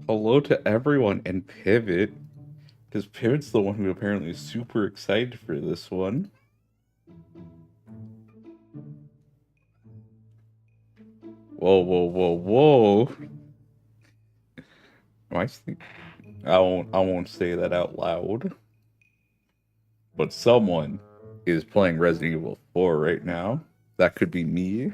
Hello to everyone and Pivot, because Pivot's the one who apparently is super excited for this one. Whoa, whoa, whoa, whoa. I won't say that out loud. But someone is playing Resident Evil 4 right now. That could be me.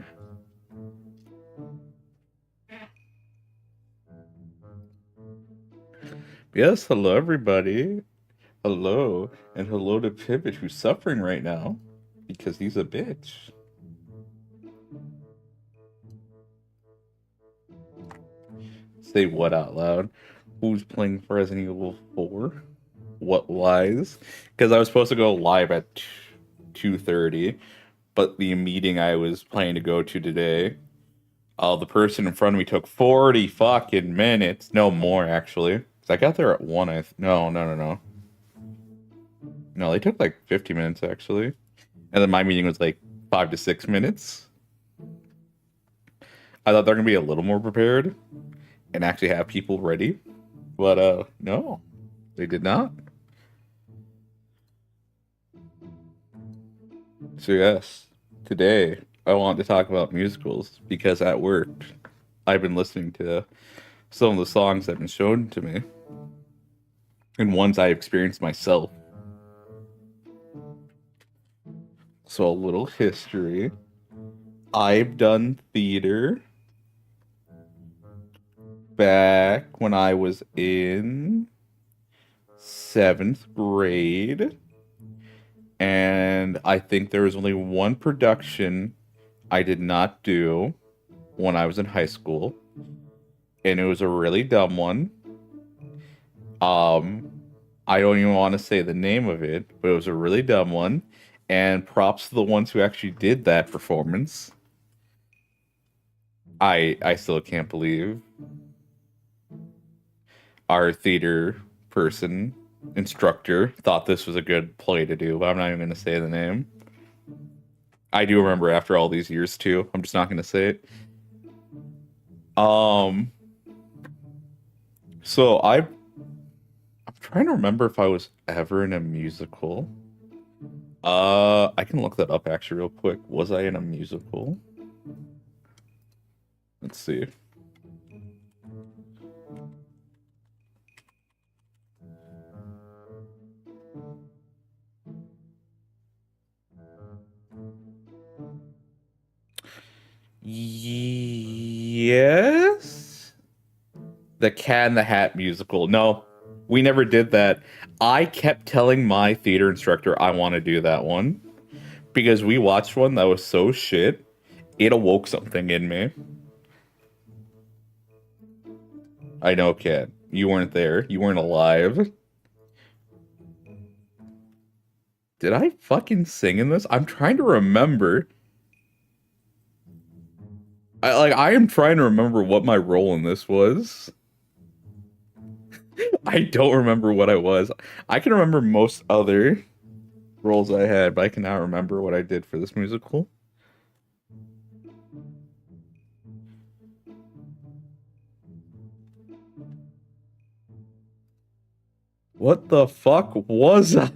Yes, hello everybody. Hello, and hello to Pivot, who's suffering right now because he's a bitch. Say what out loud? Who's playing for Resident Evil 4? What lies? Because I was supposed to go live at 2:30, but the meeting I was planning to go to today, the person in front of me took 40 fucking minutes. No more, actually. 'Cause I got there at 1. No, no, no, no. No, they took like 50 minutes, actually. And then my meeting was like 5 to 6 minutes. I thought they're going to be a little more prepared and actually have people ready. But, no, they did not. So yes, today I want to talk about musicals because at work I've been listening to some of the songs that have been shown to me and ones I experienced myself. So a little history. I've done theater back when I was in 7th grade. And I think there was only one production I did not do when I was in high school. And it was a really dumb one. I don't even want to say the name of it, but it was a really dumb one. And props to the ones who actually did that performance. I still can't believe our theater person instructor thought this was a good play to do, but I'm not even going to say the name. I do remember after all these years too. I'm just not going to say it. So I'm trying to remember if I was ever in a musical. I can look that up actually real quick. Was I in a musical? Let's see. Yes. The Cat in the Hat musical. No, we never did that. I kept telling my theater instructor I want to do that one because we watched one that was so shit. It awoke something in me. I know, Cat. You weren't there. You weren't alive. Did I fucking sing in this? I'm trying to remember. I am trying to remember what my role in this was. I don't remember what I was. I can remember most other roles I had, but I cannot remember what I did for this musical. What the fuck was I?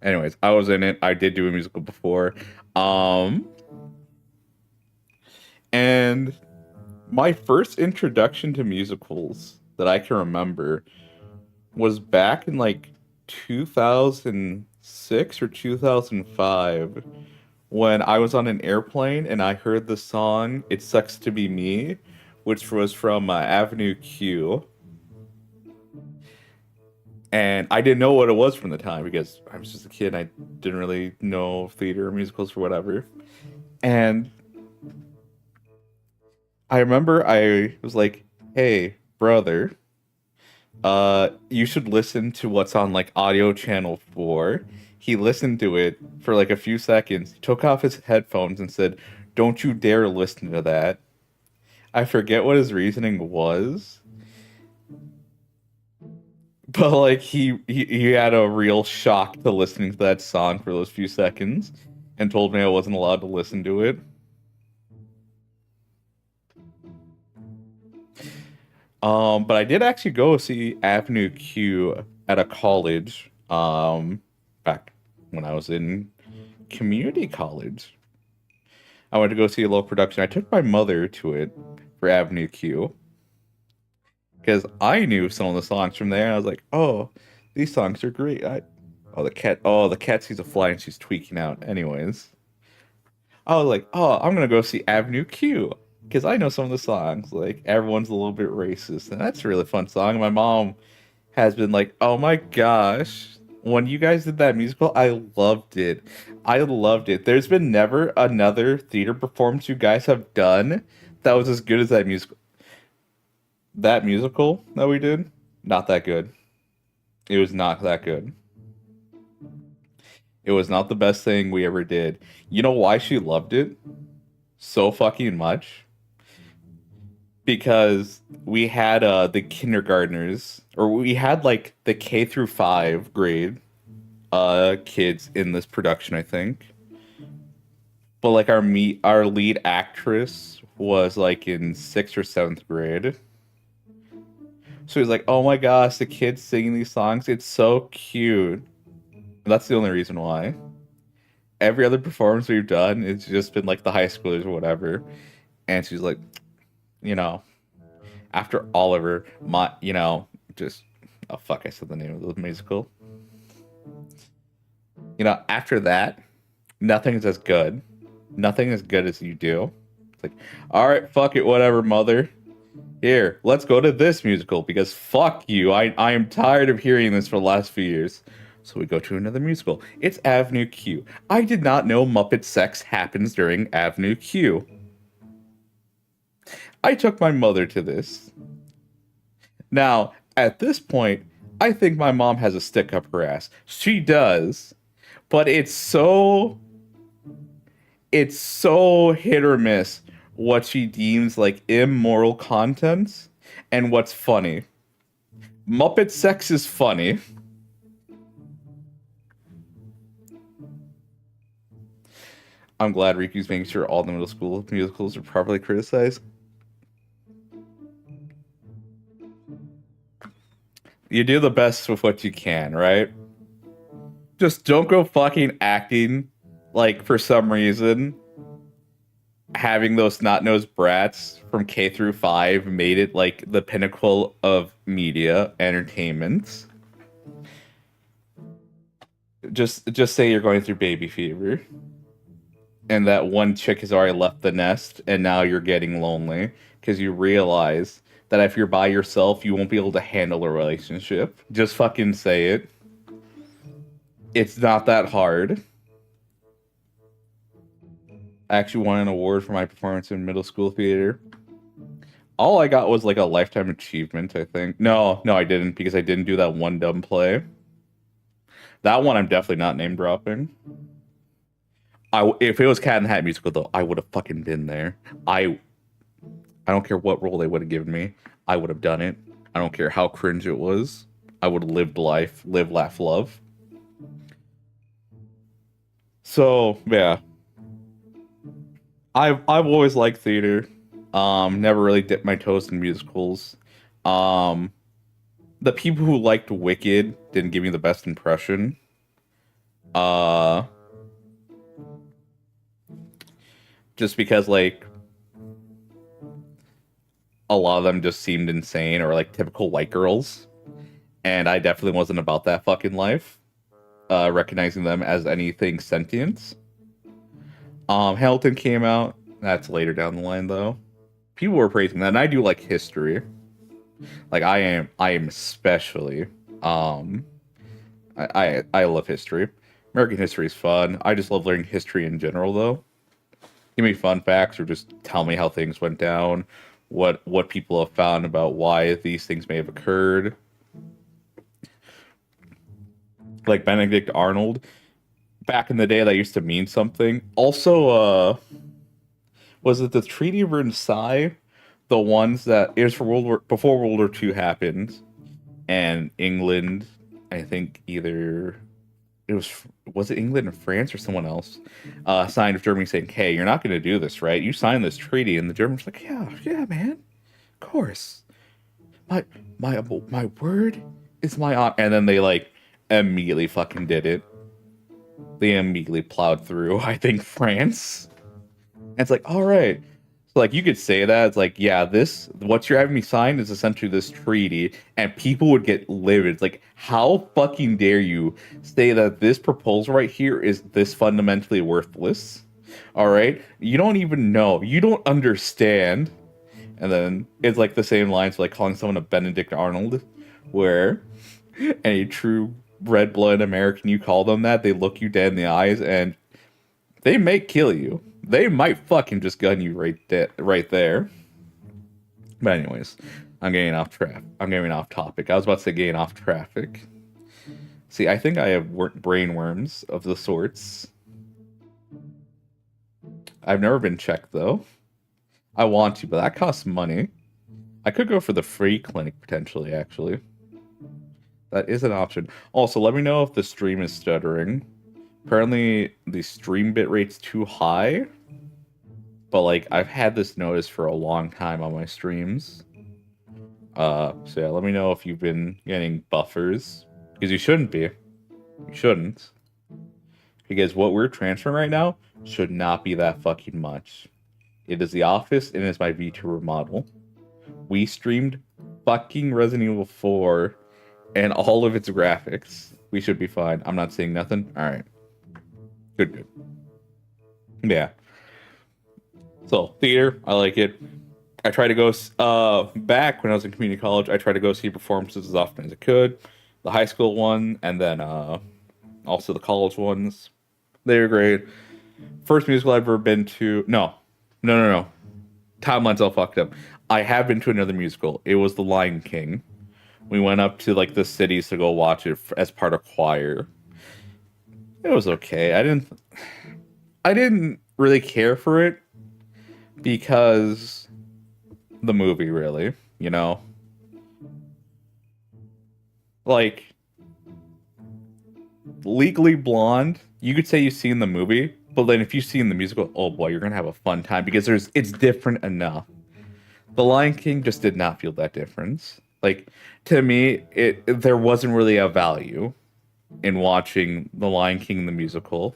Anyways, I was in it. I did do a musical before. And my first introduction to musicals that I can remember was back in like 2006 or 2005 when I was on an airplane and I heard the song It Sucks to Be Me, which was from Avenue Q. And I didn't know what it was from the time because I was just a kid and I didn't really know theater or musicals or whatever. And I remember I was like, hey, brother, you should listen to what's on like audio channel 4. He listened to it for like a few seconds, took off his headphones and said, don't you dare listen to that. I forget what his reasoning was, but like he had a real shock to listening to that song for those few seconds and told me I wasn't allowed to listen to it. But I did actually go see Avenue Q at a college, back when I was in community college. I went to go see a little production. I took my mother to it for Avenue Q because I knew some of the songs from there. And I was like, oh, these songs are great. The cat sees a fly and she's tweaking out. Anyways, I was like, oh, I'm gonna go see Avenue Q because I know some of the songs. Like everyone's a little bit racist, and that's a really fun song. My mom has been like, oh my gosh, when you guys did that musical, I loved it. I loved it. There's been never another theater performance you guys have done that was as good as that musical. That musical that we did, not that good. It was not that good. It was not the best thing we ever did. You know why she loved it so fucking much? Because we had the kindergartners, or we had like the K through 5 grade kids in this production, I think. But like our lead actress was like in 6th or 7th grade. So he's like, "Oh my gosh, the kids singing these songs, it's so cute." And that's the only reason why. Every other performance we've done, it's just been like the high schoolers or whatever. And she's like, you know, after Oliver, just oh fuck, I said the name of the musical. After that, nothing's as good. Nothing as good as you do. It's like, all right, fuck it, whatever, mother. Here, let's go to this musical because fuck you. I am tired of hearing this for the last few years. So we go to another musical. It's Avenue Q. I did not know Muppet sex happens during Avenue Q. I took my mother to this. Now, at this point, I think my mom has a stick up her ass. She does. But it's so hit or miss what she deems like immoral content and what's funny. Muppet sex is funny. I'm glad Riku's making sure all the middle school musicals are properly criticized. You do the best with what you can, right? Just don't go fucking acting like for some reason having those snot-nosed brats from K through 5 made it like the pinnacle of media entertainment. Just say you're going through baby fever and that one chick has already left the nest and now you're getting lonely because you realize that if you're by yourself you won't be able to handle a relationship. Just fucking say it. It's not that hard. I actually won an award for my performance in middle school theater. All I got was like a lifetime achievement, I think. No, I didn't because I didn't do that one dumb play. That one I'm definitely not name dropping. If it was Cat in the Hat musical though, I would have fucking been there. I don't care what role they would have given me. I would have done it. I don't care how cringe it was. I would have lived life, live, laugh, love. So yeah, I've always liked theater. Never really dipped my toes in musicals. Um, the people who liked Wicked didn't give me the best impression. Uh, just because like a lot of them just seemed insane or like typical white girls, and I definitely wasn't about that fucking life. Recognizing them as anything sentient. Hamilton came out. That's later down the line though. People were praising that, and I do like history. Like I am especially. I love history. American history is fun. I just love learning history in general though. Give me fun facts or just tell me how things went down, what people have found about why these things may have occurred. Like Benedict Arnold, back in the day that used to mean something. Also, was it the Treaty of Versailles? The ones that it was for before World War II happened, and England, I think either it was it England or France or someone else, signed with Germany saying, "Hey, you're not going to do this, right? You signed this treaty," and the Germans were like, "Yeah, man, of course." my my word is my honor. And then they like immediately fucking did it. They immediately plowed through, I think, France. And it's like, all right. So like you could say that it's like, yeah, this what you're having me sign is essentially this treaty, and people would get livid. It's like, how fucking dare you say that this proposal right here is this fundamentally worthless? All right, you don't even know, you don't understand. And then it's like the same lines like calling someone a Benedict Arnold, where any true red blood American you call them that, they look you dead in the eyes and they may kill you. They might fucking just gun you right there. But anyways, I'm getting off track. I'm getting off topic. I was about to say getting off traffic. See, I think I have brain worms of the sorts. I've never been checked though. I want to, but that costs money. I could go for the free clinic potentially, actually. That is an option. Also, let me know if the stream is stuttering. Apparently, the stream bitrate's too high. But, like, I've had this notice for a long time on my streams. So yeah, let me know if you've been getting buffers. Because you shouldn't be. You shouldn't. Because what we're transferring right now should not be that fucking much. It is The Office, and it's my VTuber model. We streamed fucking Resident Evil 4 and all of its graphics. We should be fine. I'm not saying nothing. Alright. Good. Yeah. So, theater, I like it. I try to go, back when I was in community college, I tried to go see performances as often as I could. The high school one, and then also the college ones. They were great. First musical I've ever been to... No. Timeline's all fucked up. I have been to another musical. It was The Lion King. We went up to like the cities to go watch it as part of choir. It was okay. I didn't really care for it because the movie, really, you know? Like, Legally Blonde, you could say you've seen the movie, but then if you've seen the musical, oh boy, you're gonna have a fun time because it's different enough. The Lion King just did not feel that difference. Like, to me, there wasn't really a value in watching The Lion King the musical.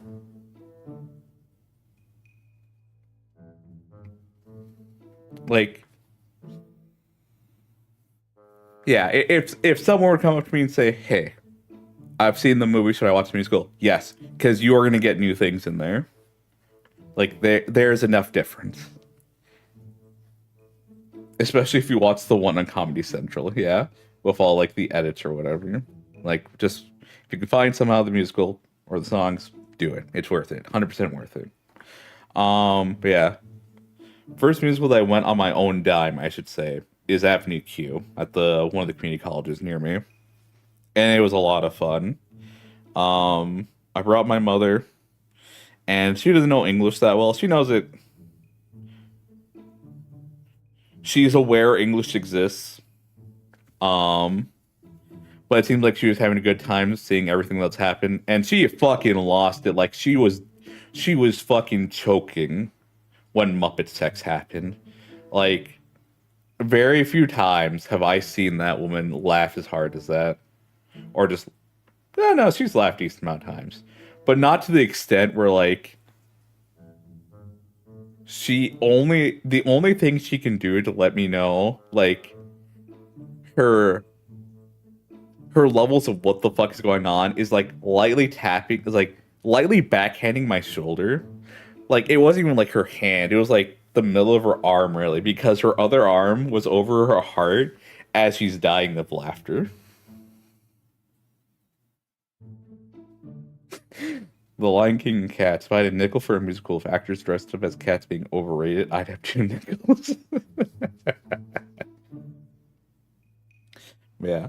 Like, yeah, if someone would come up to me and say, "Hey, I've seen the movie, should I watch the musical?" Yes, because you are gonna get new things in there. Like, there's enough difference. Especially if you watch the one on Comedy Central, yeah? With all, like, the edits or whatever. Like, just, if you can find somehow the musical or the songs, do it. It's worth it. 100% worth it. But yeah. First musical that I went on my own dime, I should say, is Avenue Q at one of the community colleges near me. And it was a lot of fun. I brought my mother, and she doesn't know English that well. She knows it. She's aware English exists. But it seems like she was having a good time seeing everything that's happened, and she fucking lost it. Like, she was fucking choking when Muppet Sex happened. Like, very few times have I seen that woman laugh as hard as that, or just no, she's laughed a decent amount of times, but not to the extent where like the only thing she can do to let me know like her levels of what the fuck is going on is like lightly tapping, is like lightly backhanding my shoulder. Like, it wasn't even like her hand, it was like the middle of her arm, really, because her other arm was over her heart as she's dying of laughter. The Lion King and Cats. If I had a nickel for a musical of actors dressed up as cats being overrated, I'd have 2 nickels. Yeah.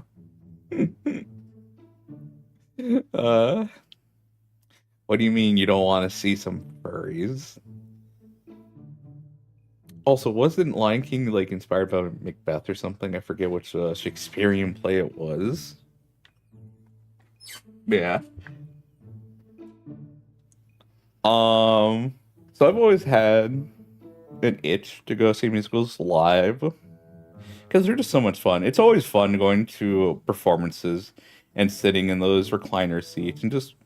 What do you mean you don't want to see some furries? Also, wasn't Lion King like inspired by Macbeth or something? I forget which Shakespearean play it was. Yeah. So I've always had an itch to go see musicals live. because they're just so much fun. It's always fun going to performances and sitting in those recliner seats and just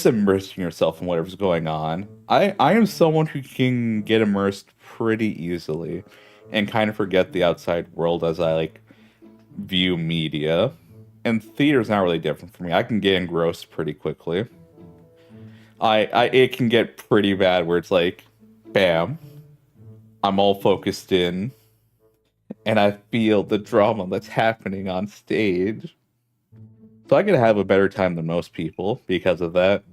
immersing yourself in whatever's going on. I am someone who can get immersed pretty easily and kind of forget the outside world as I like view media. And theater's not really different for me. I can get engrossed pretty quickly. I it can get pretty bad where it's like, bam, I'm all focused in and I feel the drama that's happening on stage. So I could have a better time than most people because of that.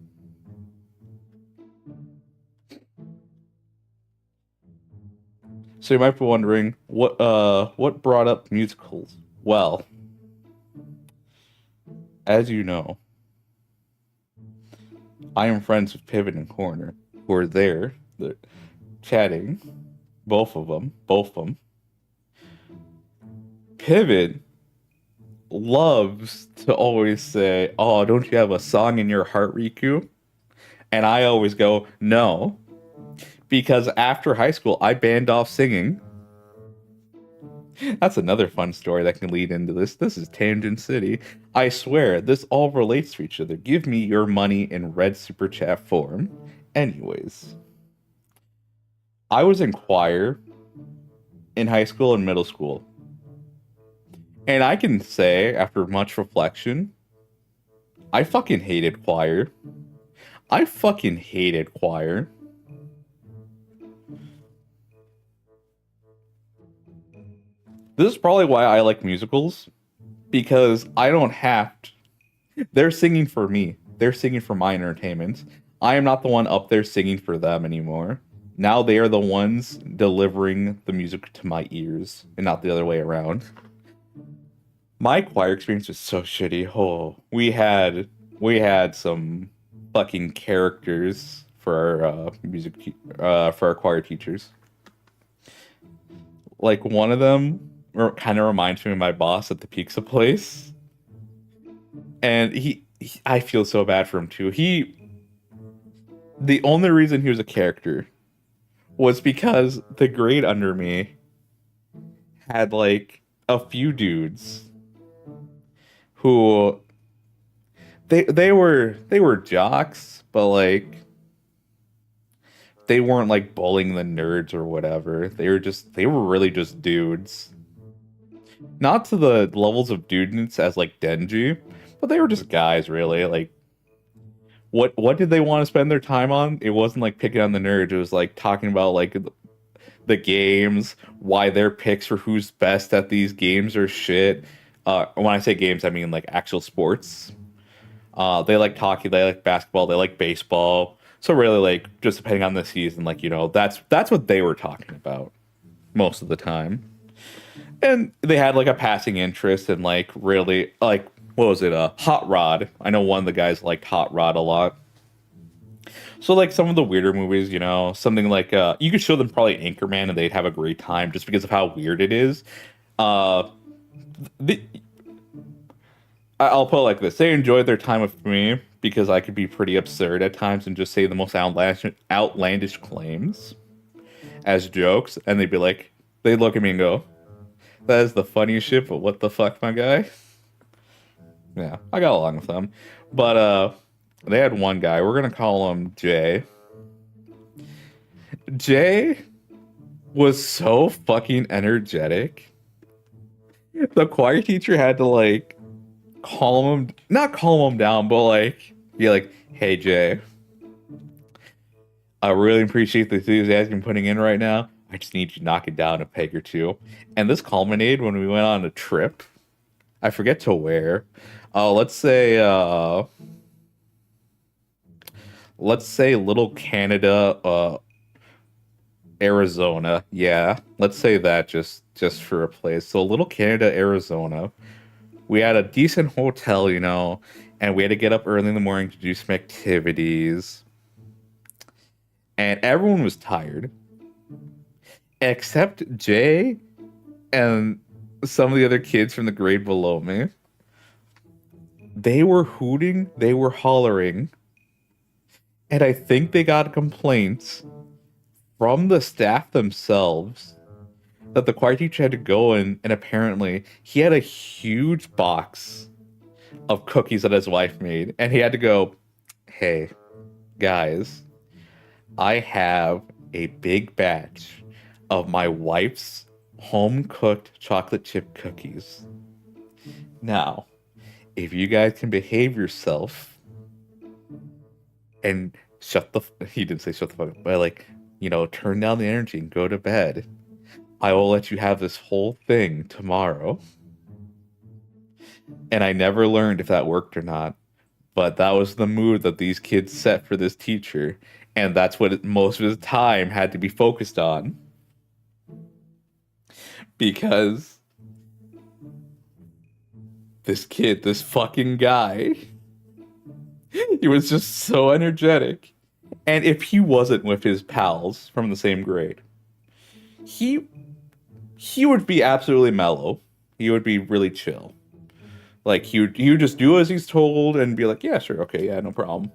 So you might be wondering what brought up musicals? Well, as you know, I am friends with Pivot and Corner, who are there, they're chatting, both of them. Pivot loves to always say, "Oh, don't you have a song in your heart, Riku?" And I always go, "No," because after high school, I banned off singing. That's another fun story that can lead into this. This is Tangent City. I swear, this all relates to each other. Give me your money in red super chat form. Anyways, I was in choir in high school and middle school. And I can say, after much reflection, I fucking hated choir. I fucking hated choir. This is probably why I like musicals, because I don't have to. They're singing for me. They're singing for my entertainment. I am not the one up there singing for them anymore. Now they are the ones delivering the music to my ears, and not the other way around. My choir experience was so shitty. Oh, we had some fucking characters for our for our choir teachers. Like one of them kind of reminds me of my boss at the pizza place, and I feel so bad for him too. The only reason he was a character was because the grade under me had like a few dudes who they were jocks, but like they weren't like bullying the nerds or whatever. They were really just dudes. Not to the levels of dudeness as like Denji, but they were just guys really. Like what did they want to spend their time on? It wasn't like picking on the nerds. It was like talking about like the games, why their picks for who's best at these games are shit. When I say games, I mean like actual sports. They like hockey, they like basketball, they like baseball. So really, like just depending on the season, like that's what they were talking about most of the time. And they had like a passing interest in like really like what was it? Hot Rod. I know one of the guys liked Hot Rod a lot. So like some of the weirder movies, something like you could show them probably Anchorman and they'd have a great time just because of how weird it is. Uh, the, I'll put it like this: they enjoyed their time with me because I could be pretty absurd at times and just say the most outlandish claims as jokes, and they'd look at me and go, "That is the funniest shit, but what the fuck, my guy?" Yeah, I got along with them, but they had one guy. We're gonna call him Jay. Jay was so fucking energetic. The choir teacher had to like not calm him down, but like be like, "Hey Jay, I really appreciate the enthusiasm you're putting in right now. I just need you to knock it down a peg or two." And this culminated when we went on a trip. I forget to where. Let's say Little Canada, Arizona. Yeah, let's say that just for a place. So Little Canada, Arizona. We had a decent hotel, and we had to get up early in the morning to do some activities. And everyone was tired, except Jay and some of the other kids from the grade below me. They were hooting, they were hollering, and I think they got complaints from the staff themselves that the choir teacher had to go in, and apparently he had a huge box of cookies that his wife made, and he had to go, "Hey, guys, I have a big batch of my wife's home cooked chocolate chip cookies. Now, if you guys can behave yourself and he didn't say shut the fuck up, but like, turn down the energy and go to bed, I will let you have this whole thing tomorrow." And I never learned if that worked or not, but that was the mood that these kids set for this teacher, and that's what most of his time had to be focused on, because this fucking guy, he was just so energetic. And if he wasn't with his pals from the same grade, he would be absolutely mellow. He would be really chill. Like, he would just do as he's told and be like, yeah, sure, okay, yeah, no problem.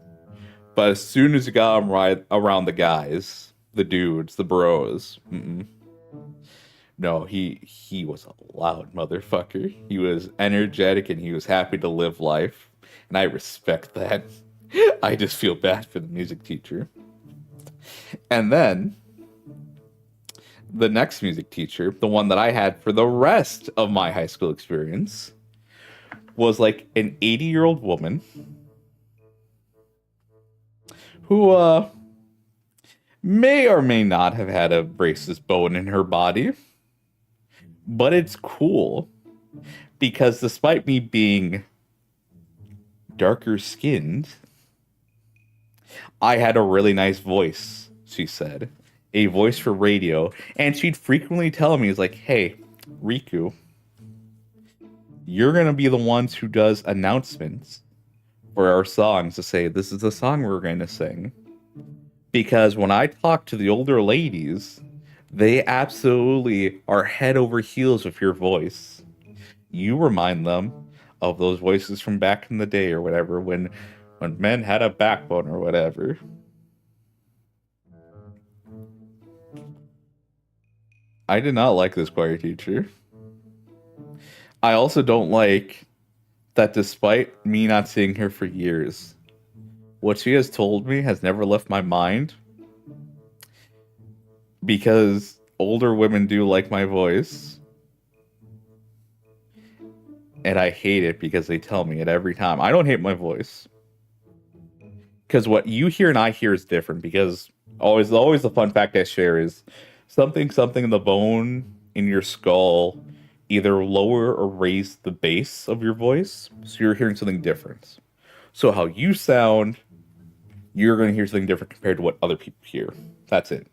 But as soon as you got him right around the guys, the dudes, the bros, no, he was a loud motherfucker. He was energetic and he was happy to live life. And I respect that. I just feel bad for the music teacher. And then the next music teacher, the one that I had for the rest of my high school experience, was like an 80-year-old woman who may or may not have had a racist bone in her body. But it's cool because despite me being darker skinned, I had a really nice voice, she said. A voice for radio. And she'd frequently tell me, like, hey, Rikku, you're going to be the ones who does announcements for our songs to say, this is the song we're going to sing. Because when I talk to the older ladies, they absolutely are head over heels with your voice. You remind them of those voices from back in the day or whatever, when men had a backbone or whatever. I did not like this choir teacher. I also don't like that despite me not seeing her for years, what she has told me has never left my mind. Because older women do like my voice. And I hate it because they tell me it every time. I don't hate my voice. Because what you hear and I hear is different. Because always the fun fact I share is something in the bone in your skull either lower or raise the bass of your voice. So you're hearing something different. So how you sound, you're going to hear something different compared to what other people hear. That's it.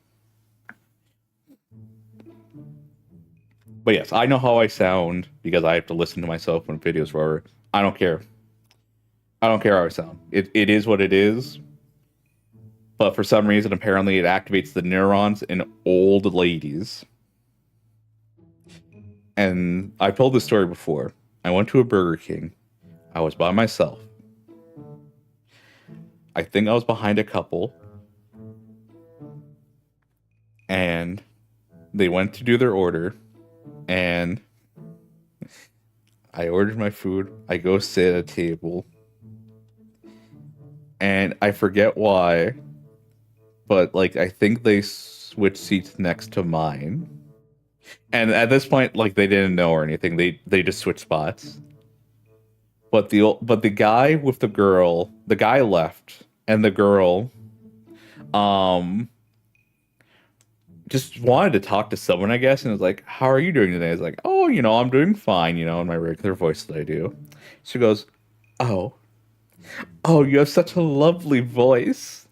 But yes, I know how I sound because I have to listen to myself when videos are over. I don't care. I don't care how I sound. It is what it is. But for some reason, apparently it activates the neurons in old ladies. And I've told this story before. I went to a Burger King. I was by myself. I think I was behind a couple. And they went to do their order. And I ordered my food. I go sit at a table. And I forget why. But, like, I think they switched seats next to mine. And at this point, like, they didn't know or anything. They just switched spots. But the guy with the girl, the guy left. And the girl, just wanted to talk to someone, I guess, and was like, how are you doing today? I was like, oh, I'm doing fine, in my regular voice that I do. She goes, oh, you have such a lovely voice.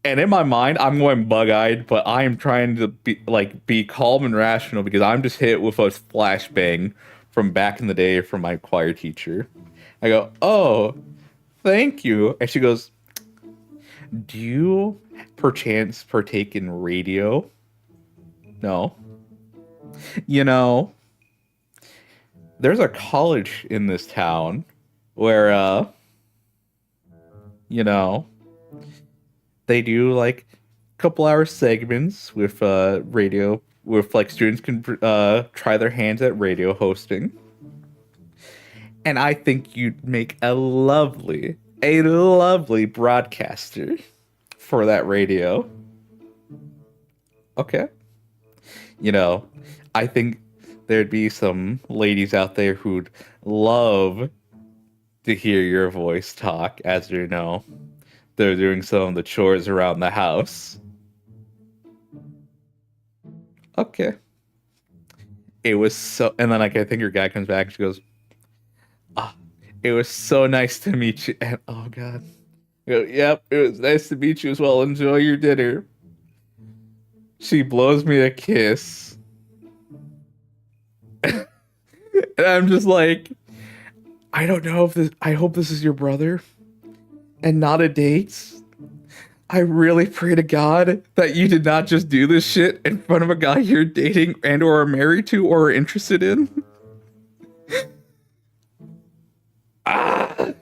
And in my mind, I'm going bug-eyed, but I am trying to be calm and rational because I'm just hit with a flashbang from back in the day from my choir teacher. I go, oh, thank you. And she goes, do you perchance partake in radio? No. There's a college in this town where, they do like a couple hour segments with radio with like students can try their hands at radio hosting. And I think you'd make a lovely broadcaster for that radio. Okay. You know, I think there'd be some ladies out there who'd love to hear your voice talk as they're doing some of the chores around the house. Okay. It was so, and then like I think your guy comes back and she goes, "Ah, it was so nice to meet you." And oh god, I go, "Yep, it was nice to meet you as well. Enjoy your dinner." She blows me a kiss, and I'm just like, I don't know if this. I hope this is your brother, and not a date. I really pray to God that you did not just do this shit in front of a guy you're dating and or are married to or are interested in. Ah.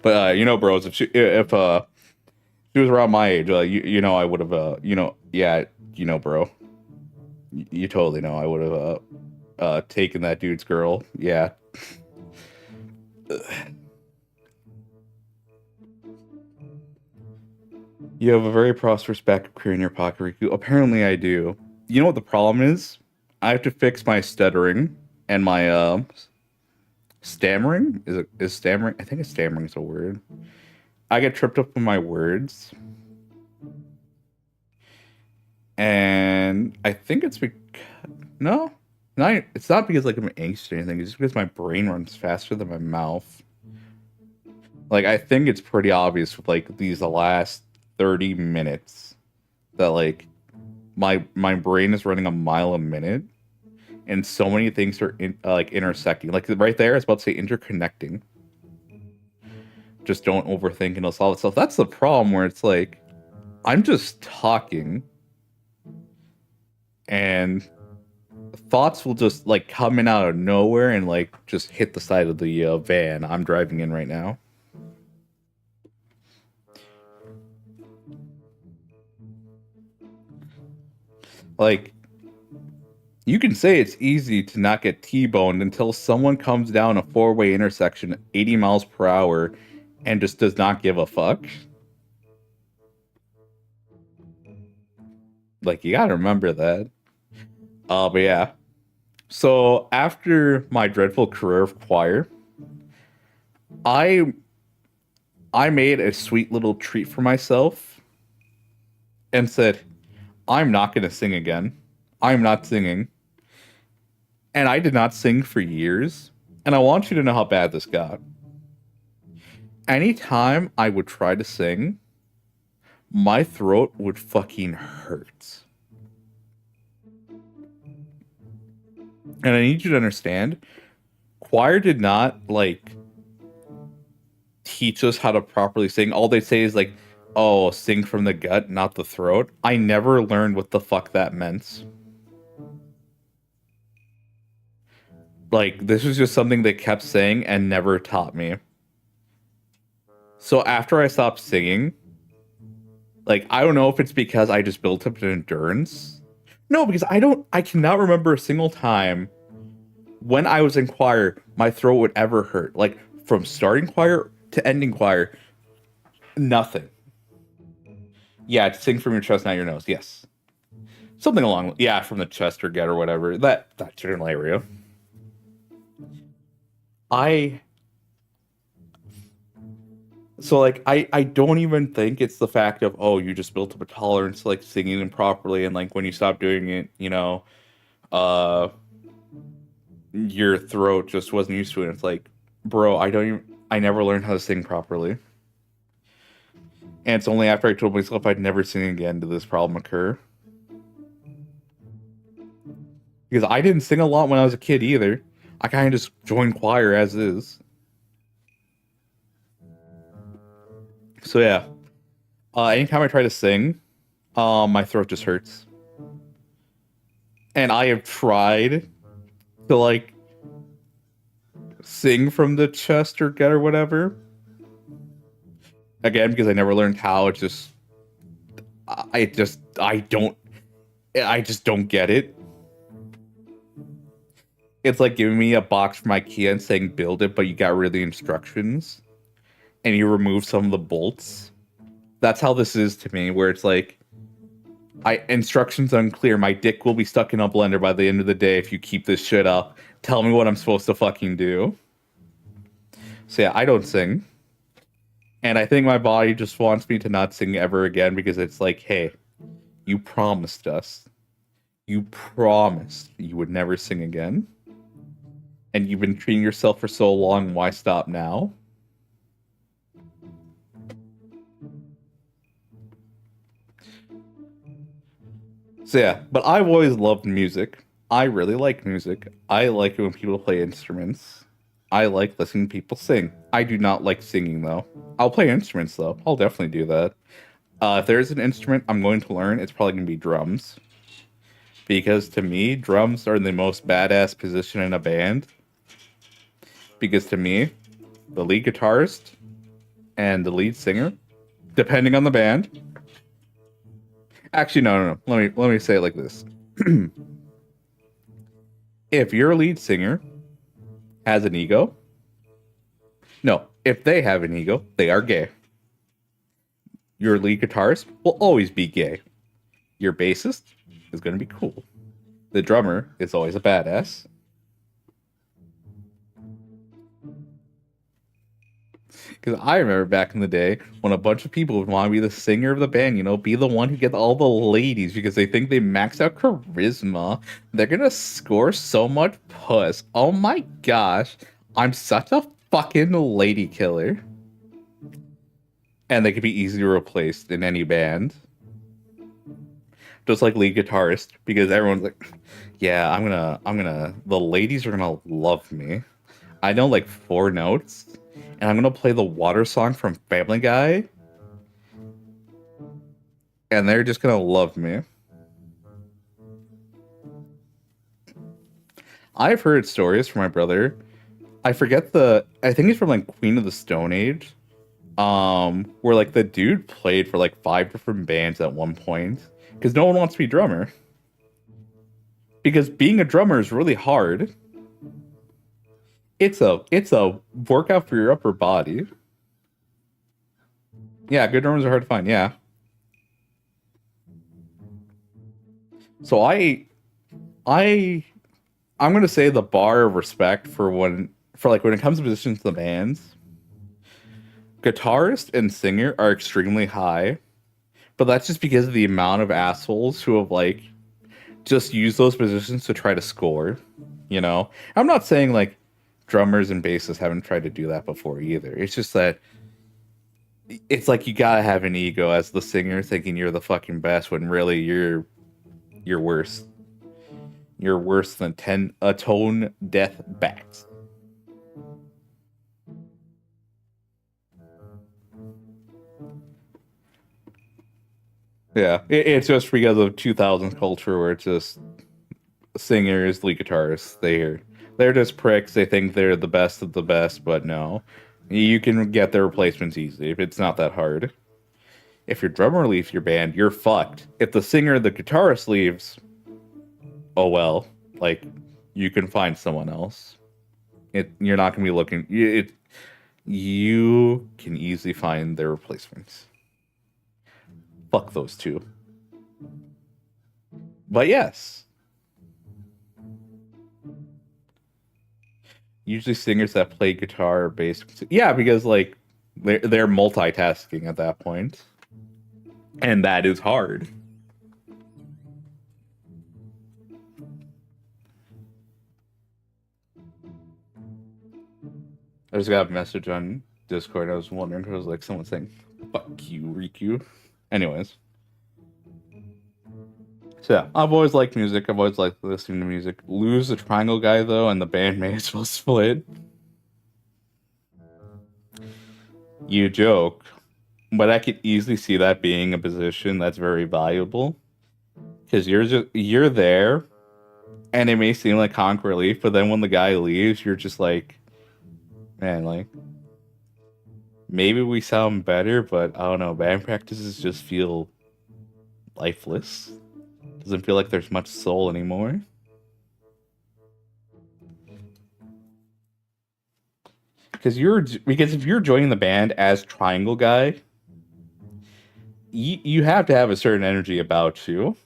But bros, if she was around my age, I would have, yeah, bro, you totally know I would have taken that dude's girl. Yeah. You have a very prosperous backup career in your pocket, Riku. Apparently I do. You know what the problem is? I have to fix my stuttering and my stammering. Is stammering? I think it's stammering is a word. I get tripped up with my words. And I think it's because it's not because like I'm anxious or anything. It's just because my brain runs faster than my mouth. Like I think it's pretty obvious with like the last 30 minutes that like my brain is running a mile a minute, and so many things are like intersecting. Like right there, I was about to say interconnecting. Just don't overthink and it'll solve itself. That's the problem where it's like I'm just talking and thoughts will just like come in out of nowhere and like just hit the side of the van I'm driving in right now. Like, you can say it's easy to not get T-boned until someone comes down a four-way intersection at 80 miles per hour and just does not give a fuck. Like, you gotta remember that. But yeah. So, after my dreadful career of choir, I made a sweet little treat for myself and said, I'm not gonna sing again. I'm not singing. And I did not sing for years. And I want you to know how bad this got. Anytime I would try to sing, my throat would fucking hurt. And I need you to understand, choir did not, like, teach us how to properly sing. All they say is, like, oh, sing from the gut, not the throat. I never learned what the fuck that meant. Like, this was just something they kept saying and never taught me. So after I stopped singing, like, I don't know if it's because I just built up an endurance. No, because I cannot remember a single time when I was in choir, my throat would ever hurt. Like, from starting choir to ending choir, nothing. Yeah, sing from your chest, not your nose. Yes. Something along, yeah, from the chest or gut or whatever. That general area. So, like, I don't even think it's the fact of, oh, you just built up a tolerance, like, singing improperly, and, like, when you stop doing it, your throat just wasn't used to it. It's like, bro, I never learned how to sing properly. And it's only after I told myself I'd never sing again did this problem occur. Because I didn't sing a lot when I was a kid either. I kind of just joined choir as is. So yeah, anytime I try to sing, my throat just hurts. And I have tried to, like, sing from the chest or gut or whatever. again, because I never learned how. It's just, I just don't get it. It's like giving me a box from IKEA and saying build it, but you got rid of the instructions and you remove some of the bolts. That's how this is to me, where it's like, instructions unclear. My dick will be stuck in a blender by the end of the day if you keep this shit up. Tell me what I'm supposed to fucking do. So yeah, I don't sing. And I think my body just wants me to not sing ever again because it's like, hey, you promised us. You promised you would never sing again. And you've been treating yourself for so long, why stop now? So yeah, but I've always loved music. I really like music. I like it when people play instruments. I like listening to people sing. I do not like singing though. I'll play instruments though. I'll definitely do that. If there's an instrument I'm going to learn, it's probably going to be drums. Because to me, drums are the most badass position in a band. Because to me, the lead guitarist and the lead singer, depending on the band. Actually, no. Let me say it like this. If your lead singer has an ego, no, if they have an ego, they are gay. Your lead guitarist will always be gay. Your bassist is going to be cool. The drummer is always a badass. Because I remember back in the day when a bunch of people would want to be the singer of the band, you know, be the one who gets all the ladies because they think they max out charisma. They're going to score so much puss. Oh my gosh. I'm such a fucking lady killer. And they could be easily replaced in any band. Just like lead guitarist, because everyone's like, yeah, the ladies are gonna love me. I know like 4 notes, and I'm gonna play the water song from Family Guy, and they're just gonna love me. I've heard stories from my brother. I think he's from like Queen of the Stone Age, where like the dude played for like 5 different bands at one point. Because no one wants to be a drummer. Because being a drummer is really hard. It's a workout for your upper body. Yeah, good drummers are hard to find, yeah. So I'm gonna say the bar of respect for when it comes to positions in the bands, guitarist and singer are extremely high. But that's just because of the amount of assholes who have, like, just used those positions to try to score, you know? I'm not saying, like, drummers and bassists haven't tried to do that before either. It's just that it's like you gotta have an ego as the singer thinking you're the fucking best when really you're worse. You're worse than a tone deaf bat. Yeah, it's just because of 2000s culture where it's just singers, lead guitarists. They're just pricks. They think they're the best of the best, but no, you can get their replacements easily if it's not that hard. If your drummer leaves your band, you're fucked. If the singer, the guitarist leaves, oh well, like you can find someone else. You're not gonna be looking. You can easily find their replacements. Fuck those two. But yes. Usually singers that play guitar or bass. Yeah, because like they're multitasking at that point. And that is hard. I just got a message on Discord. I was wondering, I was like someone saying, fuck you, Rikku. Anyways. So yeah, I've always liked music. I've always liked listening to music. Lose the triangle guy though, and the band may as well split. You joke, but I could easily see that being a position that's very valuable. Because you're there, and it may seem like comic relief, but then when the guy leaves, you're just like, man, like Maybe we sound better, but I don't know. Band practices just feel lifeless. Doesn't feel like there's much soul anymore. Because if you're joining the band as Triangle Guy, you have to have a certain energy about you.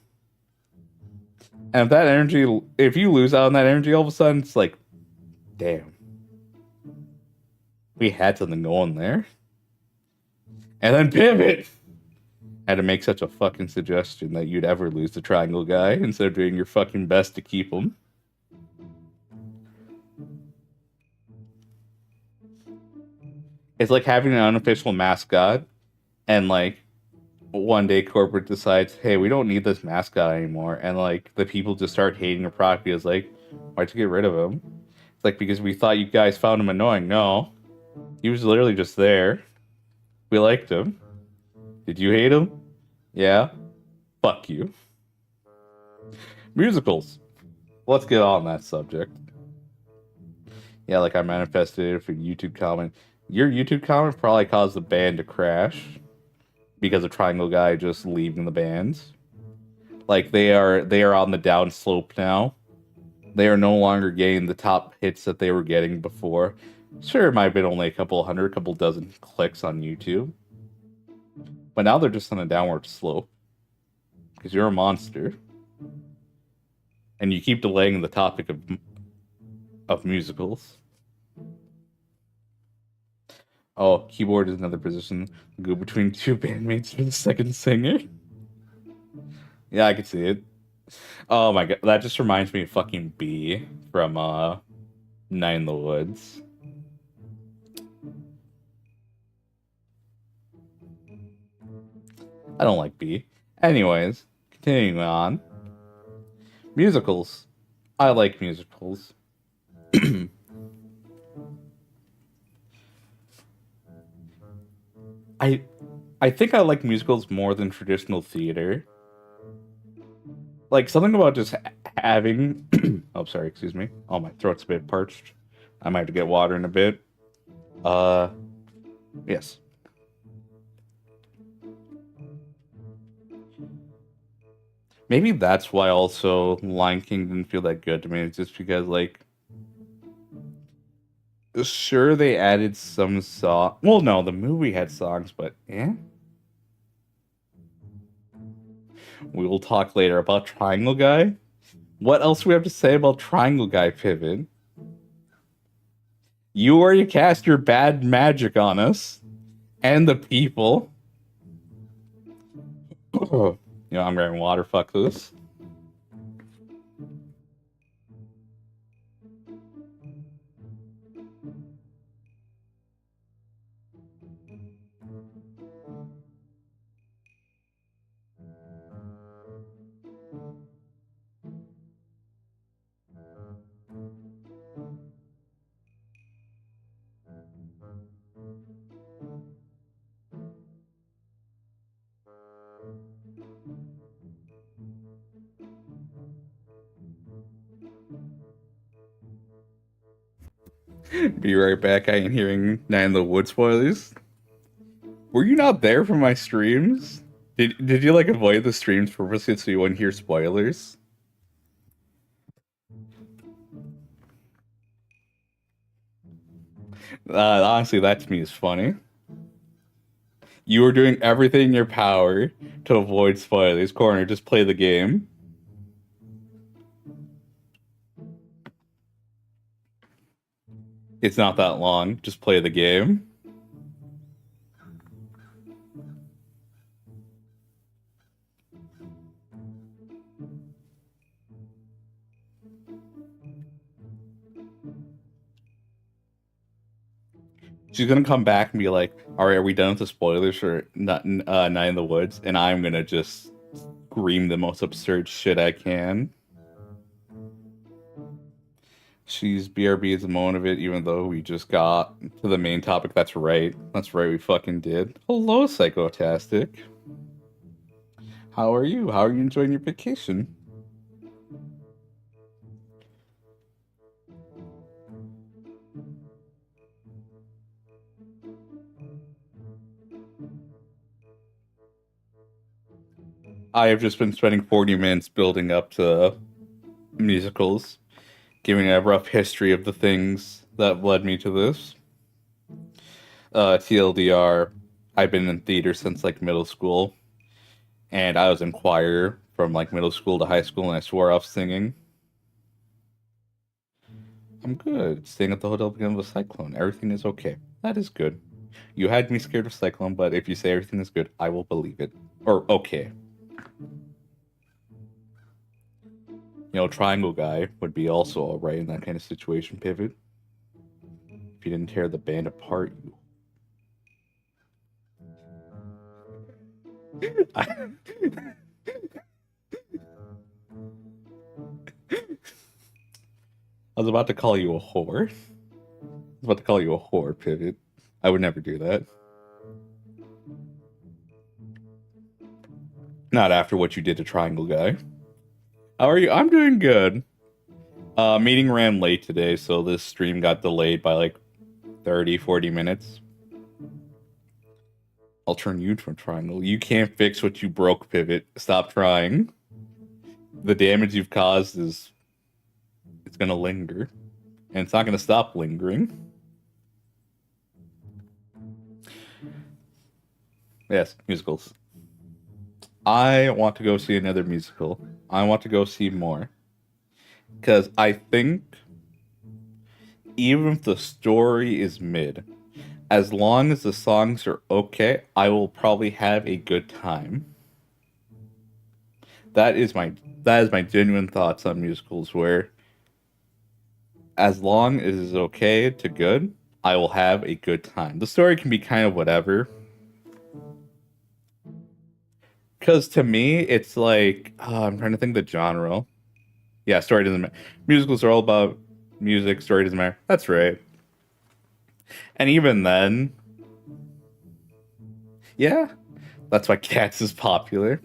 And if that energy, if you lose out on that energy, all of a sudden it's like, damn, we had something going there. And then pivot. Had to make such a fucking suggestion that you'd ever lose the Triangle Guy instead of doing your fucking best to keep him. It's like having an unofficial mascot, and like one day corporate decides, hey, we don't need this mascot anymore, and like the people just start hating the product because like, why'd you get rid of him? It's like because we thought you guys found him annoying. No, he was literally just there. We liked him. Did you hate him? Yeah. Fuck you. Musicals. Let's get on that subject. Yeah, like I manifested it for YouTube comment. Your YouTube comment probably caused the band to crash because of Triangle Guy just leaving the band. Like they are on the down slope now. They are no longer getting the top hits that they were getting before. Sure, it might have been only a couple dozen clicks on YouTube. But now they're just on a downward slope. Because you're a monster. And you keep delaying the topic of musicals. Oh, keyboard is another position. Go between two bandmates for the second singer. Yeah, I can see it. Oh my god, that just reminds me of fucking B from Night in the Woods. I don't like B. Anyways, continuing on. Musicals. I like musicals. I I think I like musicals more than traditional theater. Like something about just having oh sorry, excuse me. Oh, my throat's a bit parched. I might have to get water in a bit. Uh yes. Maybe that's why also Lion King didn't feel that good to me. It's just because like sure they added some song. Well, no, the movie had songs, but yeah. We will talk later about Triangle Guy. What else do we have to say about Triangle Guy Pivot? You already cast your bad magic on us and the people. I'm grabbing water. Fuck this. Be right back. I ain't hearing Night in the Woods spoilers. Were you not there for my streams? Did you like avoid the streams purposely so you wouldn't hear spoilers? Honestly, that to me is funny. You were doing everything in your power to avoid spoilers. Corner, just play the game. It's not that long. Just play the game. She's gonna come back and be like, "All right, are we done with the spoilers for Night in the Woods?" And I'm gonna just scream the most absurd shit I can. She's BRB is the moment of it, even though we just got to the main topic. That's right. That's right. We fucking did. Hello, Psychotastic. How are you? How are you enjoying your vacation? I have just been spending 40 minutes building up to musicals, giving a rough history of the things that led me to this. TLDR, I've been in theater since like middle school, and I was in choir from like middle school to high school, and I swore off singing. I'm good. Staying at the hotel began with a cyclone. Everything is okay. That is good. You had me scared of cyclone, but if you say everything is good, I will believe it. Or okay. You know, triangle guy would be also alright in that kind of situation, Pivot. If you didn't tear the band apart, you. I was about to call you a whore. I was about to call you a whore, Pivot. I would never do that. Not after what you did to Triangle Guy. How are you? I'm doing good. Meeting ran late today, so this stream got delayed by like 30, 40 minutes. I'll turn you to a triangle. You can't fix what you broke, Pivot. Stop trying. The damage you've caused is... it's gonna linger. And it's not gonna stop lingering. Yes, musicals. I want to go see another musical. I want to go see more. Because I think even if the story is mid, as long as the songs are okay, I will probably have a good time. That is my genuine thoughts on musicals, where as long as it's okay to good, I will have a good time. The story can be kind of whatever. Because to me, it's like, I'm trying to think the genre. Yeah, story doesn't matter. Musicals are all about music, story doesn't matter. That's right. And even then, yeah, that's why Cats is popular.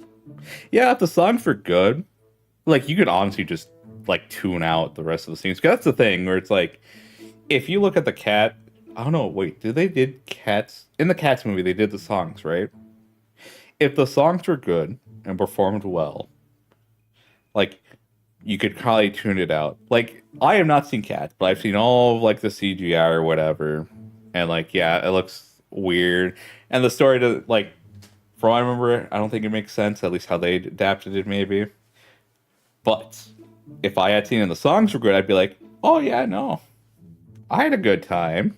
Yeah, if the songs were good, like you could honestly just like tune out the rest of the scenes. 'Cause that's the thing where it's like, if you look at the Cat, I don't know. Wait, did Cats in the Cats movie? They did the songs, right? If the songs were good and performed well, like you could probably tune it out. Like I have not seen Cats, but I've seen all of like the CGI or whatever, and like yeah, it looks weird, and the story does like from what I remember, I don't think it makes sense. At least how they adapted it, maybe. But if I had seen and the songs were good, I'd be like, oh yeah, no, I had a good time.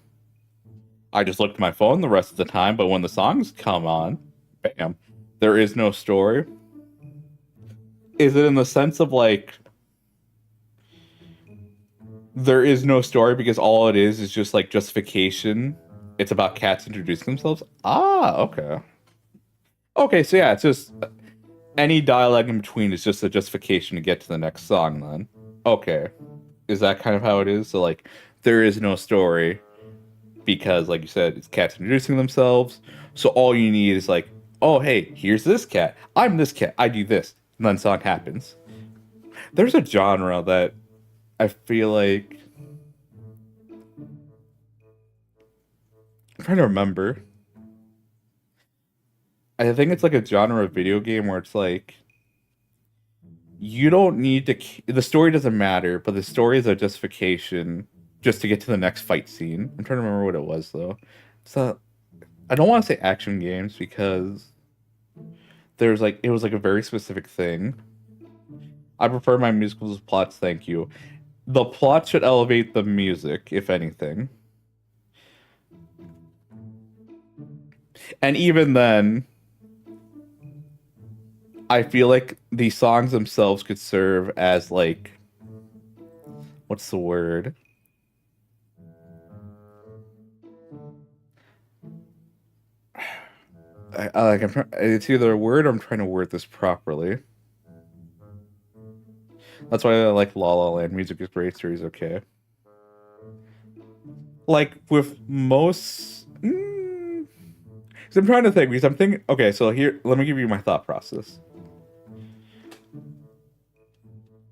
I just looked at my phone the rest of the time, but when the songs come on, bam, there is no story. Is it in the sense of like there is no story because all it is just like justification? It's about cats introducing themselves? Ah, okay. Okay, so yeah, it's just any dialogue in between is just a justification to get to the next song then. Okay. Is that kind of how it is? So like there is no story because like you said, it's cats introducing themselves. So all you need is like, oh hey, here's this cat. I'm this cat. I do this. And then song happens. There's a genre that I feel like I'm trying to remember. I think it's like a genre of video game where it's like you don't need to the story doesn't matter, but the story is a justification just to get to the next fight scene. I'm trying to remember what it was though. So I don't want to say action games because there's like it was like a very specific thing. I prefer my musicals with plots, thank you. The plot should elevate the music, if anything. And even then, I feel like the songs themselves could serve as like what's the word? It's either a word or I'm trying to word this properly. That's why I like La La Land. Music is great, series okay. Like with most, so I'm trying to think because I'm thinking. Okay, so here, let me give you my thought process.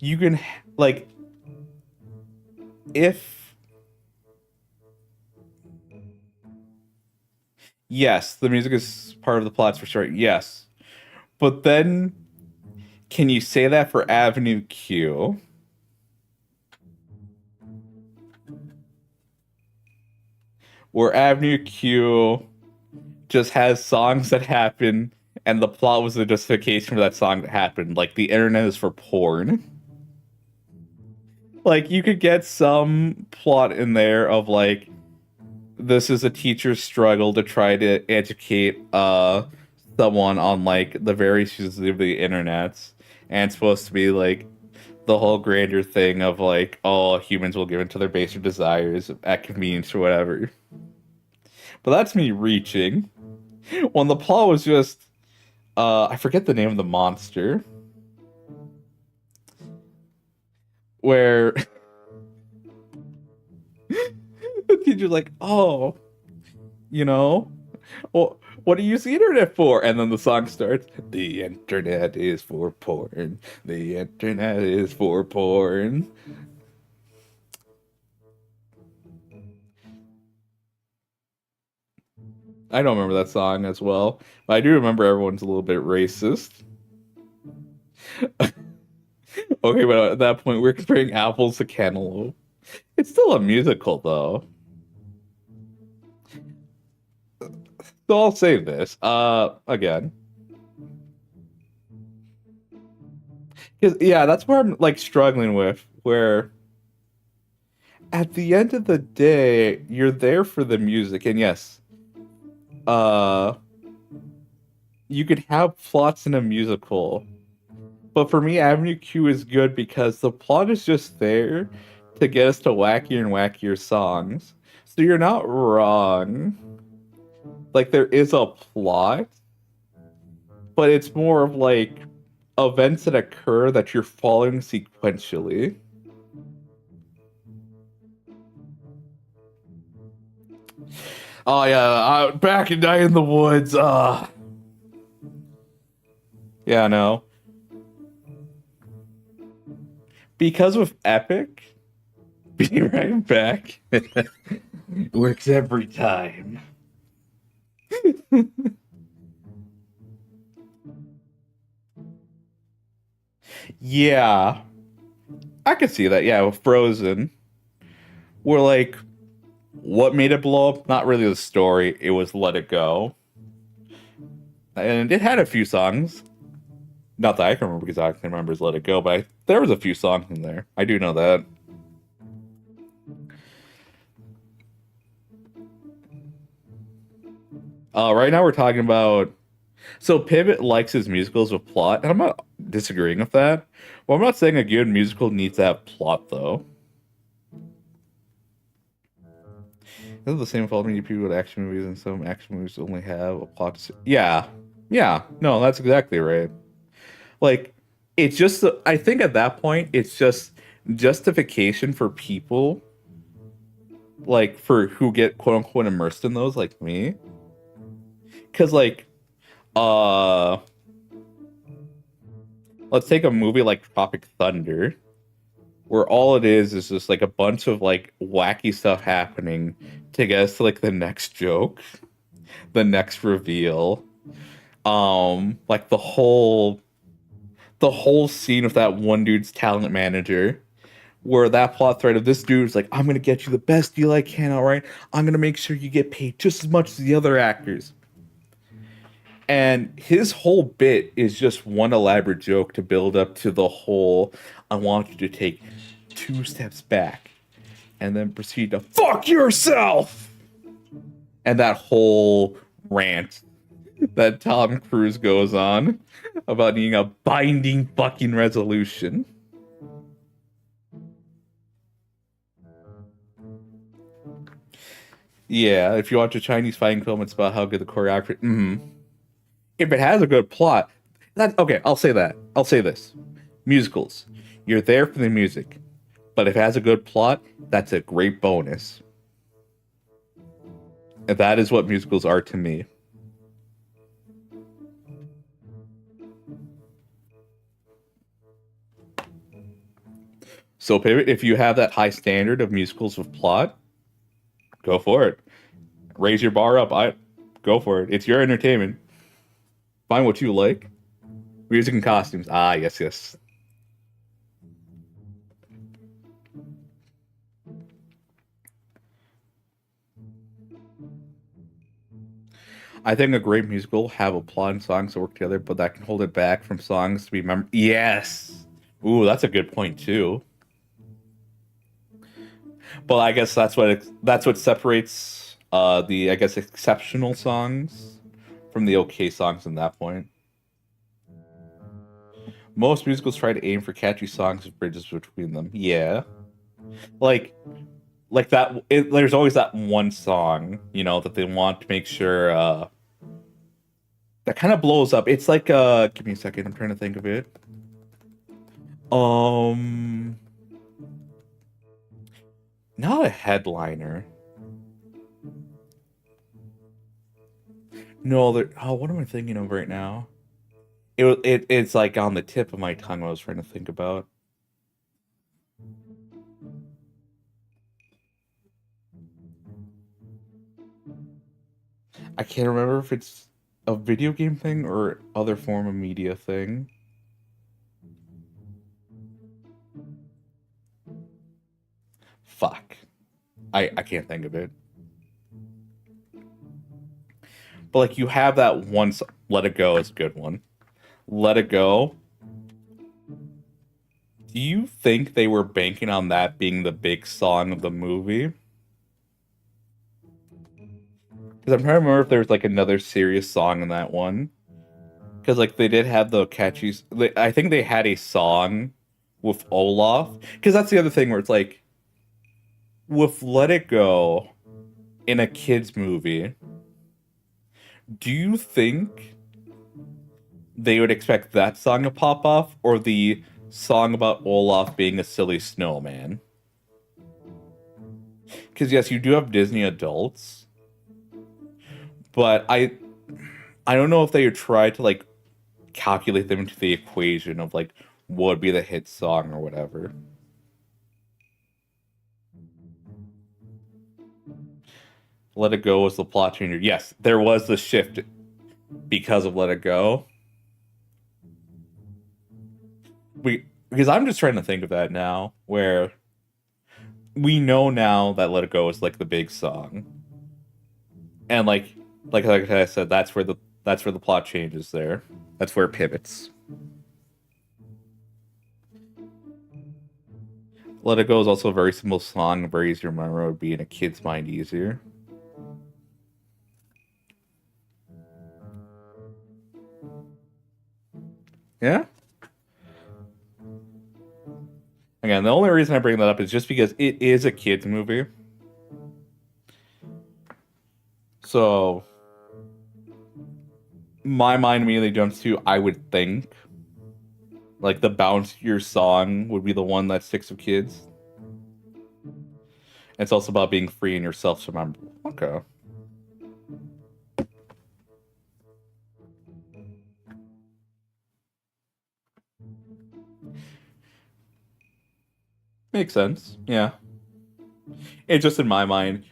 You can like if yes, the music is part of the plots for sure. Yes, but then Can you say that for Avenue Q? Where Avenue Q just has songs that happen, and the plot was the justification for that song that happened. Like the internet is for porn. Like you could get some plot in there of like this is a teacher's struggle to try to educate someone on like the various uses of the internet, and it's supposed to be like the whole grander thing of like, oh, humans will give in to their basic desires at convenience or whatever. But that's me reaching. When the plot was just I forget the name of the monster. Where the teacher's like, oh, you know, well, what do you use the internet for? And then the song starts, the internet is for porn. The internet is for porn. I don't remember that song as well, but I do remember everyone's a little bit racist. Okay, but at that point, we're comparing apples to cantaloupe. It's still a musical, though. So I'll say this. Again. Because, yeah, that's where I'm, like, struggling with, where at the end of the day, you're there for the music, and yes, uh, you could have plots in a musical, but for me, Avenue Q is good because the plot is just there to get us to wackier and wackier songs. So you're not wrong. Like there is a plot, but it's more of like events that occur that you're following sequentially. Oh yeah, back in Night in the Woods. Yeah, no. Because with Epic, be right back. Works every time. Yeah, I could see that. Yeah, with Frozen, we're like, what made it blow up? Not really the story. It was Let It Go, and it had a few songs. Not that I can remember because I can remember is Let It Go, but there was a few songs in there. I do know that. Right now we're talking about. So Pivot likes his musicals with plot, and I'm not disagreeing with that. Well, I'm not saying a good musical needs to have plot, though. This is the same fault many people with action movies, and some action movies only have a plot. Yeah, yeah, no, that's exactly right. Like, it's just, I think at that point, it's just justification for people, like, for who get quote unquote immersed in those, like me. Because, like, uh, let's take a movie like Tropic Thunder, where all it is just like a bunch of like wacky stuff happening to get us to like the next joke, the next reveal. Like the whole scene of that one dude's talent manager, where that plot thread of this dude's like, I'm gonna get you the best deal I can, all right? I'm gonna make sure you get paid just as much as the other actors. And his whole bit is just one elaborate joke to build up to the whole I want you to take 2 steps back and then proceed to fuck yourself. And that whole rant that Tom Cruise goes on about needing a binding fucking resolution. Yeah, if you watch a Chinese fighting film, it's about how good the choreography. If it has a good plot, that okay. I'll say that. I'll say this: musicals, you're there for the music, but if it has a good plot, that's a great bonus. And that is what musicals are to me. So, Pivot, if you have that high standard of musicals with plot, go for it. Raise your bar up. I go for it. It's your entertainment. Find what you like. Music and costumes. Ah, yes, yes. I think a great musical have a plot and songs that work together, but that can hold it back from songs to be Yes. Ooh, that's a good point too. But I guess that's what separates the I guess exceptional songs from the okay songs in that point. Most musicals try to aim for catchy songs with bridges between them. Yeah. Like there's always that one song, that they want to make sure that kind of blows up. It's like give me a second, I'm trying to think of it. Um Not a headliner. No, what am I thinking of right now? It's like on the tip of my tongue what I was trying to think about. I can't remember if it's a video game thing or other form of media thing. Fuck. I can't think of it. But like you have that one Let It Go is a good one. Let It Go. Do you think they were banking on that being the big song of the movie? Because I'm trying to remember if there was like another serious song in that one. Because like they did have the catchy. I think they had a song with Olaf. Because that's the other thing where it's like with Let It Go in a kids movie. Do you think they would expect that song to pop off or the song about Olaf being a silly snowman? Because yes, you do have Disney adults, but I don't know if they would try to like calculate them into the equation of like what would be the hit song or whatever. Let It Go was the plot changer. Yes, there was the shift because of Let It Go. Because I'm just trying to think of that now, where we know now that Let It Go is like the big song, and like I said, that's where the plot changes there. That's where it pivots. Let It Go is also a very simple song, very easy to remember. It would be in a kid's mind easier. Yeah. Again, the only reason I bring that up is just because it is a kids movie. So my mind immediately jumps to I would think like the bouncier song would be the one that sticks with kids. It's also about being free and yourself to remember. Okay. Makes sense. Yeah. It's just in my mind,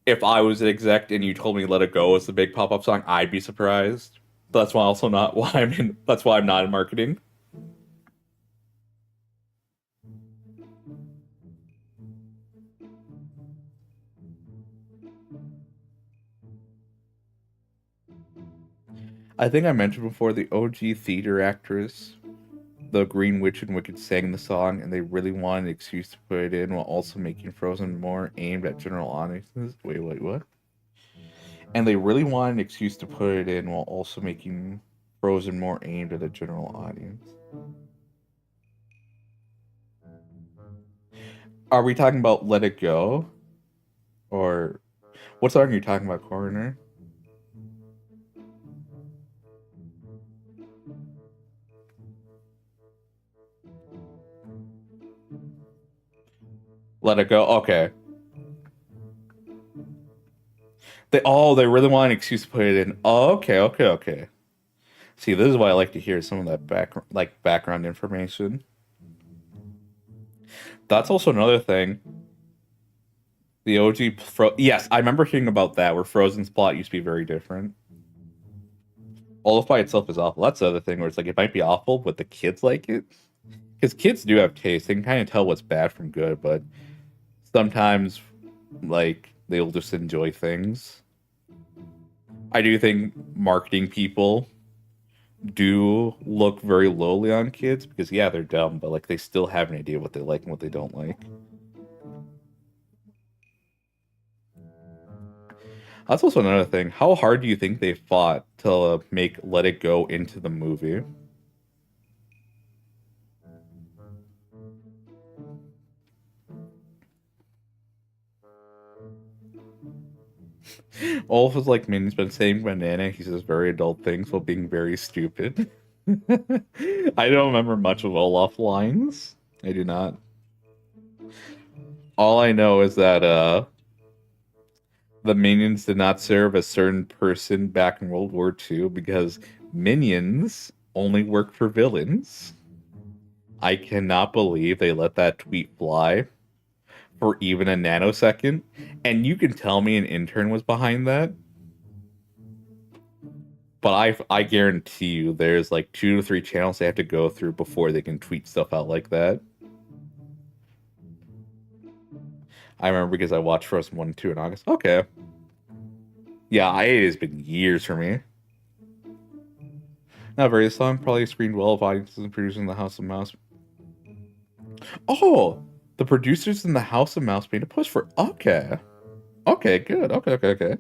if I was an exec and you told me Let It Go was the big pop-up song, I'd be surprised. That's why also not why that's why I'm not in marketing. I think I mentioned before the OG theater actress, the Green Witch and Wicked sang the song, and they really wanted an excuse to put it in while also making Frozen more aimed at general audiences. Wait, what? And they really wanted an excuse to put it in while also making Frozen more aimed at a general audience. Are we talking about Let It Go? Or what song are you talking about, Coroner? Let It Go? Okay. They really want an excuse to put it in. Oh, okay. See, this is why I like to hear some of that background information. That's also another thing. The yes, I remember hearing about that where Frozen's plot used to be very different. All by itself is awful. That's the other thing where it's like it might be awful, but the kids like it. Because kids do have taste. They can kind of tell what's bad from good, but sometimes, like, they'll just enjoy things. I do think marketing people do look very lowly on kids because, yeah, they're dumb, but, like, they still have an idea what they like and what they don't like. That's also another thing. How hard do you think they fought to make Let It Go into the movie? Olaf is like Minnie's been saying banana. He says very adult things while being very stupid. I don't remember much of Olaf lines. I do not. All I know is that the minions did not serve a certain person back in World War II because minions only work for villains. I cannot believe they let that tweet fly for even a nanosecond. And you can tell me an intern was behind that. But I guarantee you there's like 2 to 3 channels they have to go through before they can tweet stuff out like that. I remember because I watched Frozen 1 and 2 in August. Okay. Yeah, it has been years for me. Not very song, probably screened well of audiences and producers in the House of Mouse. Oh, the producers in the House of Mouse made a push for. Okay. Okay, good. Okay.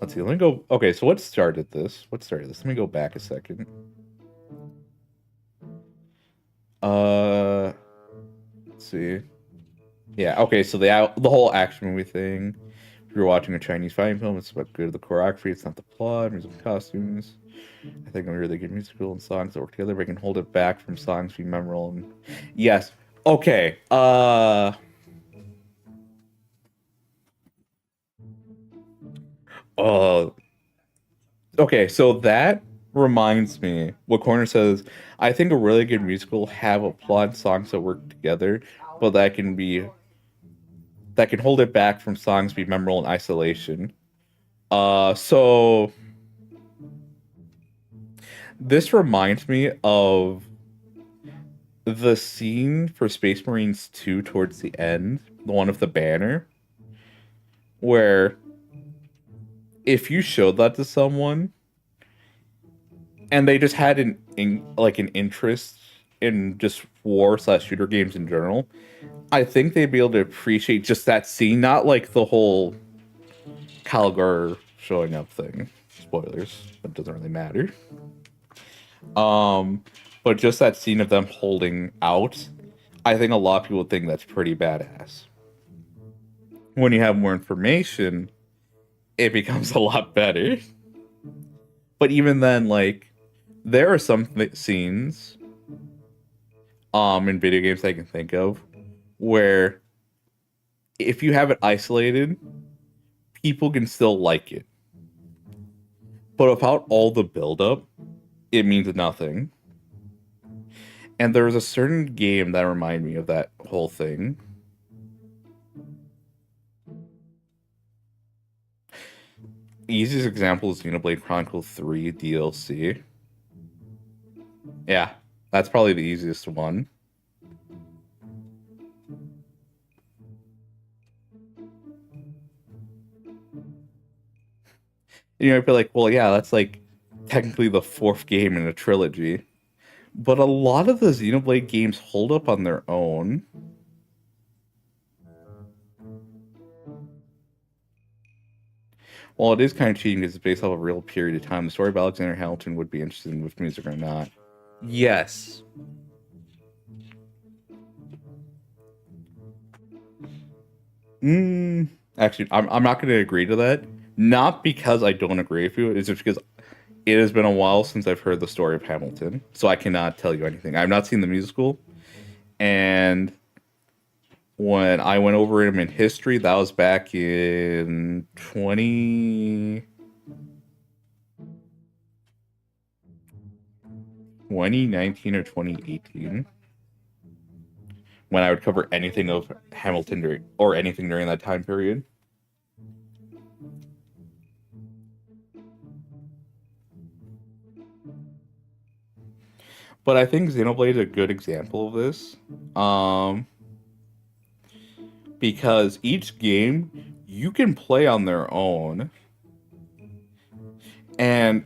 Let's see. Let me go. Okay, so what started this? Let me go back a second. Let's see. Yeah. Okay. So the whole action movie thing. If you're watching a Chinese fighting film, it's about good the choreography. It's not the plot, music, costumes. I think I'm really good musical and songs that work together, but I can hold it back from songs being memorable. And yes. Okay. Okay, so that reminds me what Corner says. I think a really good musical have a plot and songs that work together, but that can hold it back from songs being memorable in isolation. So this reminds me of the scene for Space Marines 2 towards the end, the one with the banner, where if you showed that to someone and they just had an interest in just war/shooter games in general, I think they'd be able to appreciate just that scene, not like the whole Calgar showing up thing. Spoilers, that doesn't really matter. But just that scene of them holding out, I think a lot of people think that's pretty badass. When you have more information, it becomes a lot better. But even then, like, there are some scenes in video games I can think of where if you have it isolated, people can still like it. But without all the buildup, it means nothing. And there was a certain game that reminded me of that whole thing. Easiest example is Xenoblade Chronicles 3 DLC. Yeah, that's probably the easiest one. You might be like, well, yeah, that's like technically the 4th game in a trilogy. But a lot of the Xenoblade games hold up on their own. Well, it is kind of cheating because it's based off a real period of time. The story of Alexander Hamilton would be interesting with music or not. Yes. Actually, I'm not going to agree to that. Not because I don't agree with you. It's just because it has been a while since I've heard the story of Hamilton, so I cannot tell you anything. I've not seen the musical, and when I went over him in history, that was back in 2019 or 2018, when I would cover anything of Hamilton during that time period. But I think Xenoblade is a good example of this. Um, because each game you can play on their own. And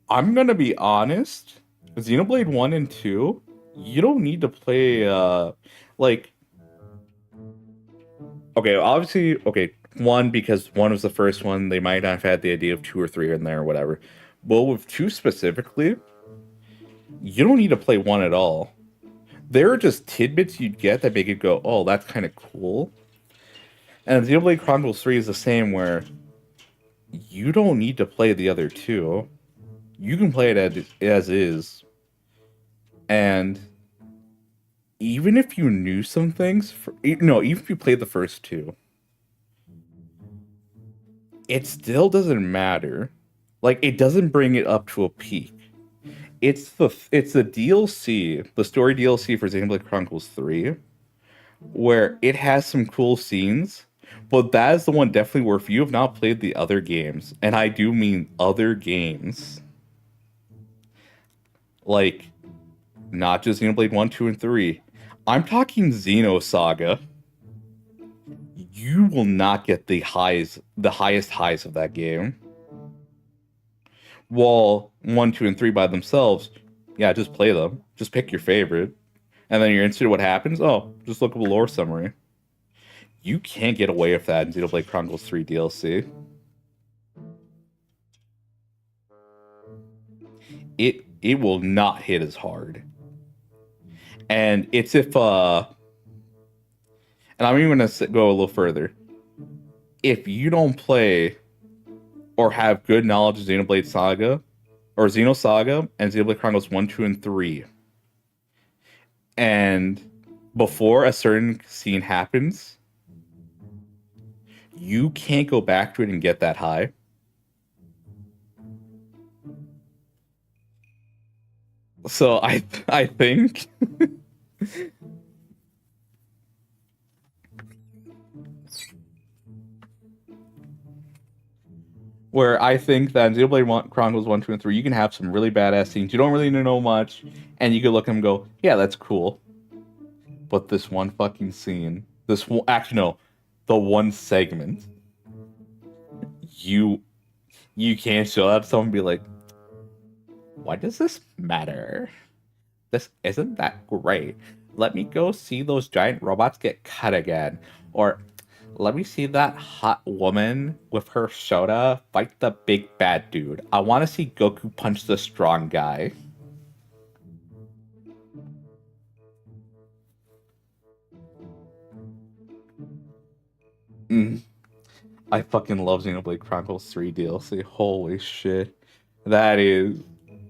I'm gonna be honest, Xenoblade 1 and 2, you don't need to play like okay, obviously okay, one because one was the first one, they might not have had the idea of two or three in there or whatever. But with two specifically, you don't need to play one at all. There are just tidbits you'd get that make it go, oh, that's kind of cool. And Xenoblade Chronicles 3 is the same where you don't need to play the other two. You can play it as is. And even if you knew some things, no, even if you played the first two, it still doesn't matter. Like, it doesn't bring it up to a peak. It's the DLC, the story DLC for Xenoblade Chronicles 3, where it has some cool scenes, but that is the one definitely where if you have not played the other games, and I do mean other games, like not just Xenoblade 1, 2, and 3, I'm talking Xenosaga, you will not get the highest highs of that game. While 1, 2, and 3 by themselves, yeah, just play them. Just pick your favorite. And then you're interested in what happens? Oh, just look up a lore summary. You can't get away with that in Xenoblade Chronicles 3 DLC. It will not hit as hard. And it's if and I'm even gonna go a little further. If you don't play or have good knowledge of Xenoblade Saga or Xenosaga and Xenoblade Chronicles 1, 2, and 3, and before a certain scene happens, you can't go back to it and get that high. So I think where I think that in Xenoblade Chronicles 1, 2, and 3, you can have some really badass scenes. You don't really know much, and you can look at them and go, yeah, that's cool. But this one fucking scene, actually, no, the one segment, you can't show that to someone and be like, why does this matter? This isn't that great. Let me go see those giant robots get cut again. Or let me see that hot woman with her soda fight the big bad dude. I want to see Goku punch the strong guy. Mm. I fucking love Xenoblade Chronicles 3 DLC. Holy shit. That is...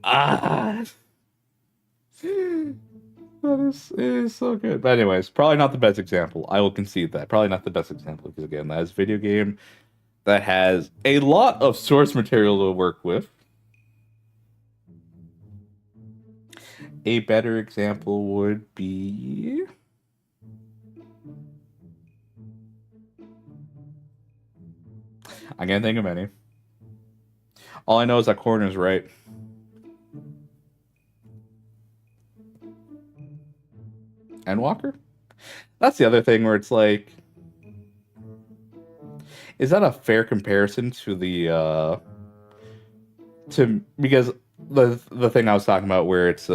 Ah! It is so good. But anyways, probably not the best example. I will concede that. Probably not the best example because again, that is a video game that has a lot of source material to work with. A better example would be I can't think of any. All I know is that corner's right. Endwalker? That's the other thing where it's like, is that a fair comparison to the because the thing I was talking about where it's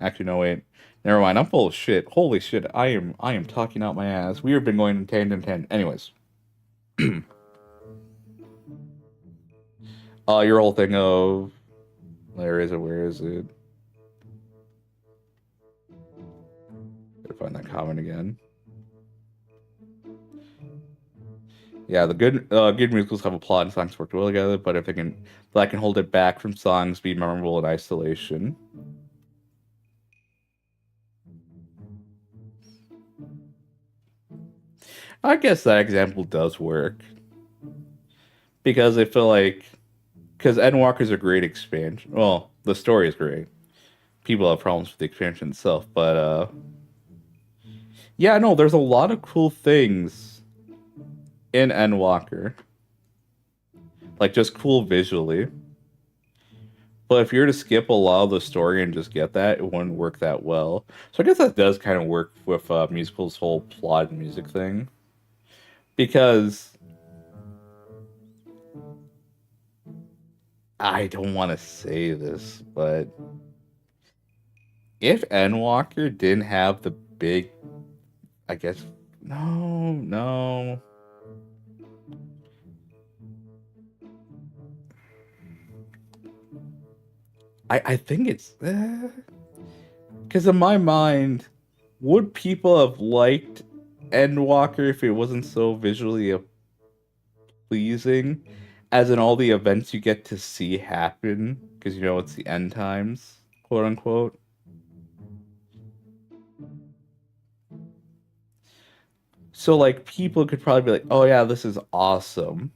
actually no wait. Never mind, I'm full of shit. Holy shit, I am talking out my ass. We have been going 10 and 10. Anyways. Your whole thing of where is it? Gotta find that comment again. Yeah, the good musicals have a plot and songs work well together, but if they can, that can hold it back from songs being memorable in isolation. I guess that example does work because I feel like because Endwalker's a great expansion. Well, the story is great. People have problems with the expansion itself, but yeah, no, there's a lot of cool things in Endwalker. Like just cool visually. But if you were to skip a lot of the story and just get that, it wouldn't work that well. So I guess that does kind of work with musicals' whole plot and music thing. Because I don't want to say this, but if Endwalker didn't have the big, I guess, no. I think it's because in my mind, would people have liked Endwalker if it wasn't so visually pleasing? As in all the events you get to see happen, because you know it's the end times, quote unquote. So like people could probably be like, "Oh yeah, this is awesome."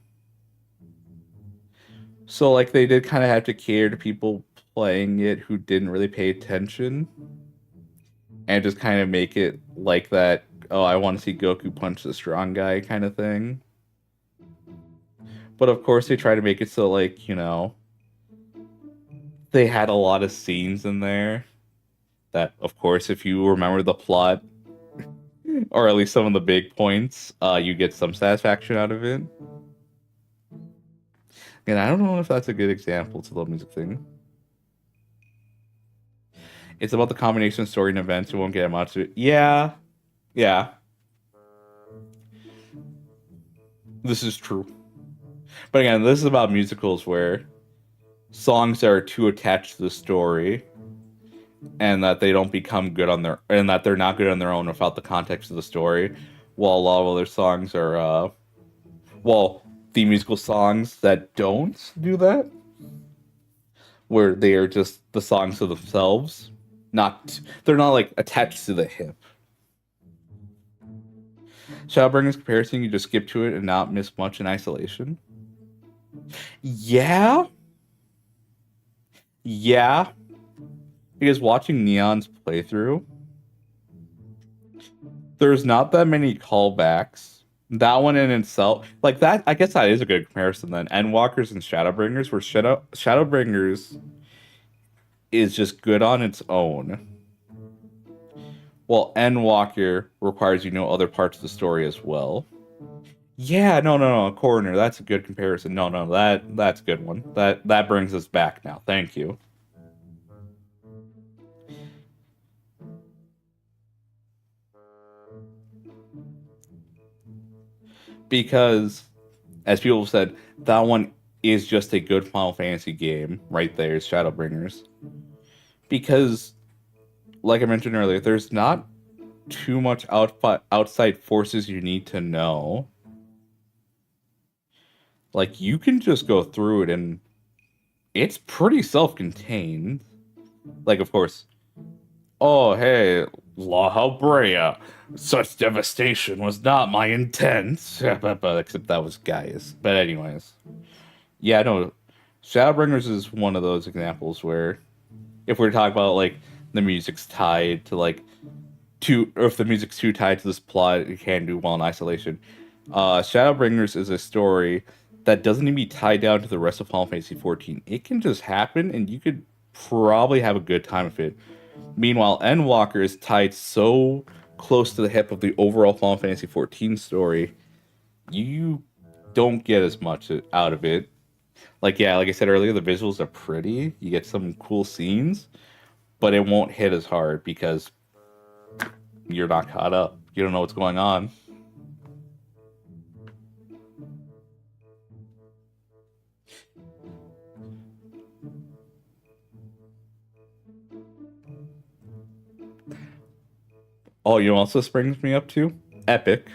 So like they did kind of have to cater to people playing it who didn't really pay attention and just kind of make it like that, oh, I want to see Goku punch the strong guy kind of thing. But of course they try to make it so like, they had a lot of scenes in there that of course if you remember the plot or at least some of the big points, you get some satisfaction out of it. And I don't know if that's a good example to the music thing. It's about the combination of story and events. You won't get much of it. Yeah, yeah, this is true. But again, this is about musicals where songs are too attached to the story and that they don't become good on their and that they're not good on their own without the context of the story. While a lot of other songs are the musical songs that don't do that, where they are just the songs of themselves. They're not like attached to the hip. Shadowbringers comparison, you just skip to it and not miss much in isolation. Yeah, yeah. Because watching Neon's playthrough, there's not that many callbacks. That one in itself, like that, I guess that is a good comparison then. Endwalkers and Shadowbringers, where Shadowbringers is just good on its own. While Endwalker requires you know other parts of the story as well. Yeah, no, Coroner. That's a good comparison. No, that's a good one. That brings us back now. Thank you. Because, as people have said, that one is just a good Final Fantasy game right there, is Shadowbringers. Because, like I mentioned earlier, there's not too much outside forces you need to know. Like, you can just go through it and it's pretty self-contained. Like, of course, oh, hey, La Brea, such devastation was not my intent. Except that was Gaius. But anyways, yeah, no, Shadowbringers is one of those examples where if we're talking about like the music's tied to like or if the music's too tied to this plot, it can do well in isolation. Shadowbringers is a story that doesn't need to be tied down to the rest of Final Fantasy 14. It can just happen, and you could probably have a good time with it. Meanwhile, Endwalker is tied so close to the hip of the overall Final Fantasy 14 story, you don't get as much out of it. Like, yeah, like I said earlier, the visuals are pretty. You get some cool scenes, but it won't hit as hard because you're not caught up. You don't know what's going on. Oh, you know what else this brings me up to? Epic.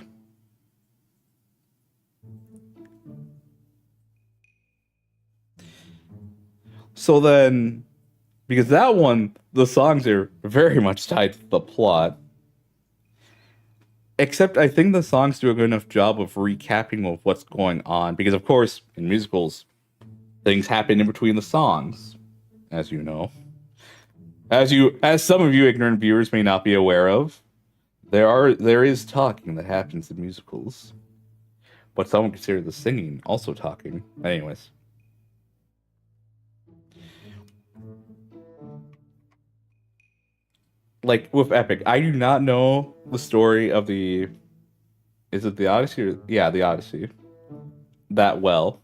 So then, because that one, the songs are very much tied to the plot. Except I think the songs do a good enough job of recapping of what's going on. Because of course, in musicals, things happen in between the songs, as you know. As some of you ignorant viewers may not be aware of, there is talking that happens in musicals. But some would consider the singing also talking. Anyways. like with Epic, I do not know the story of the. Is it the Odyssey? Or, yeah, the Odyssey. That well.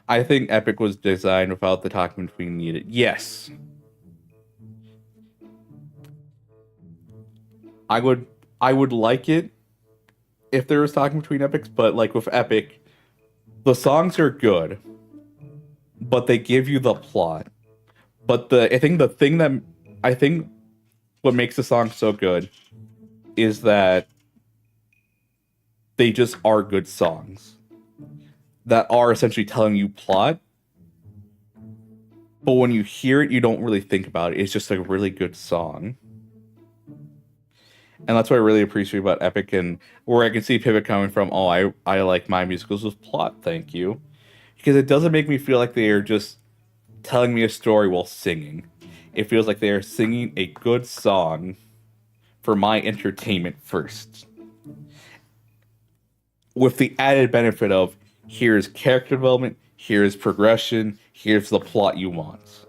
I think Epic was designed without the talking between needed. Yes, I would. I would like it if there was talking between epics, but like with Epic, the songs are good, but they give you the plot. But the thing that I think what makes the song so good is that they just are good songs that are essentially telling you plot. But when you hear it, you don't really think about it. It's just a really good song. And that's what I really appreciate about Epic, and where I can see Pivot coming from. Oh, I like my musicals with plot, thank you, because it doesn't make me feel like they are just telling me a story while singing. It feels like they are singing a good song for my entertainment first, with the added benefit of here's character development, here's progression, here's the plot you want.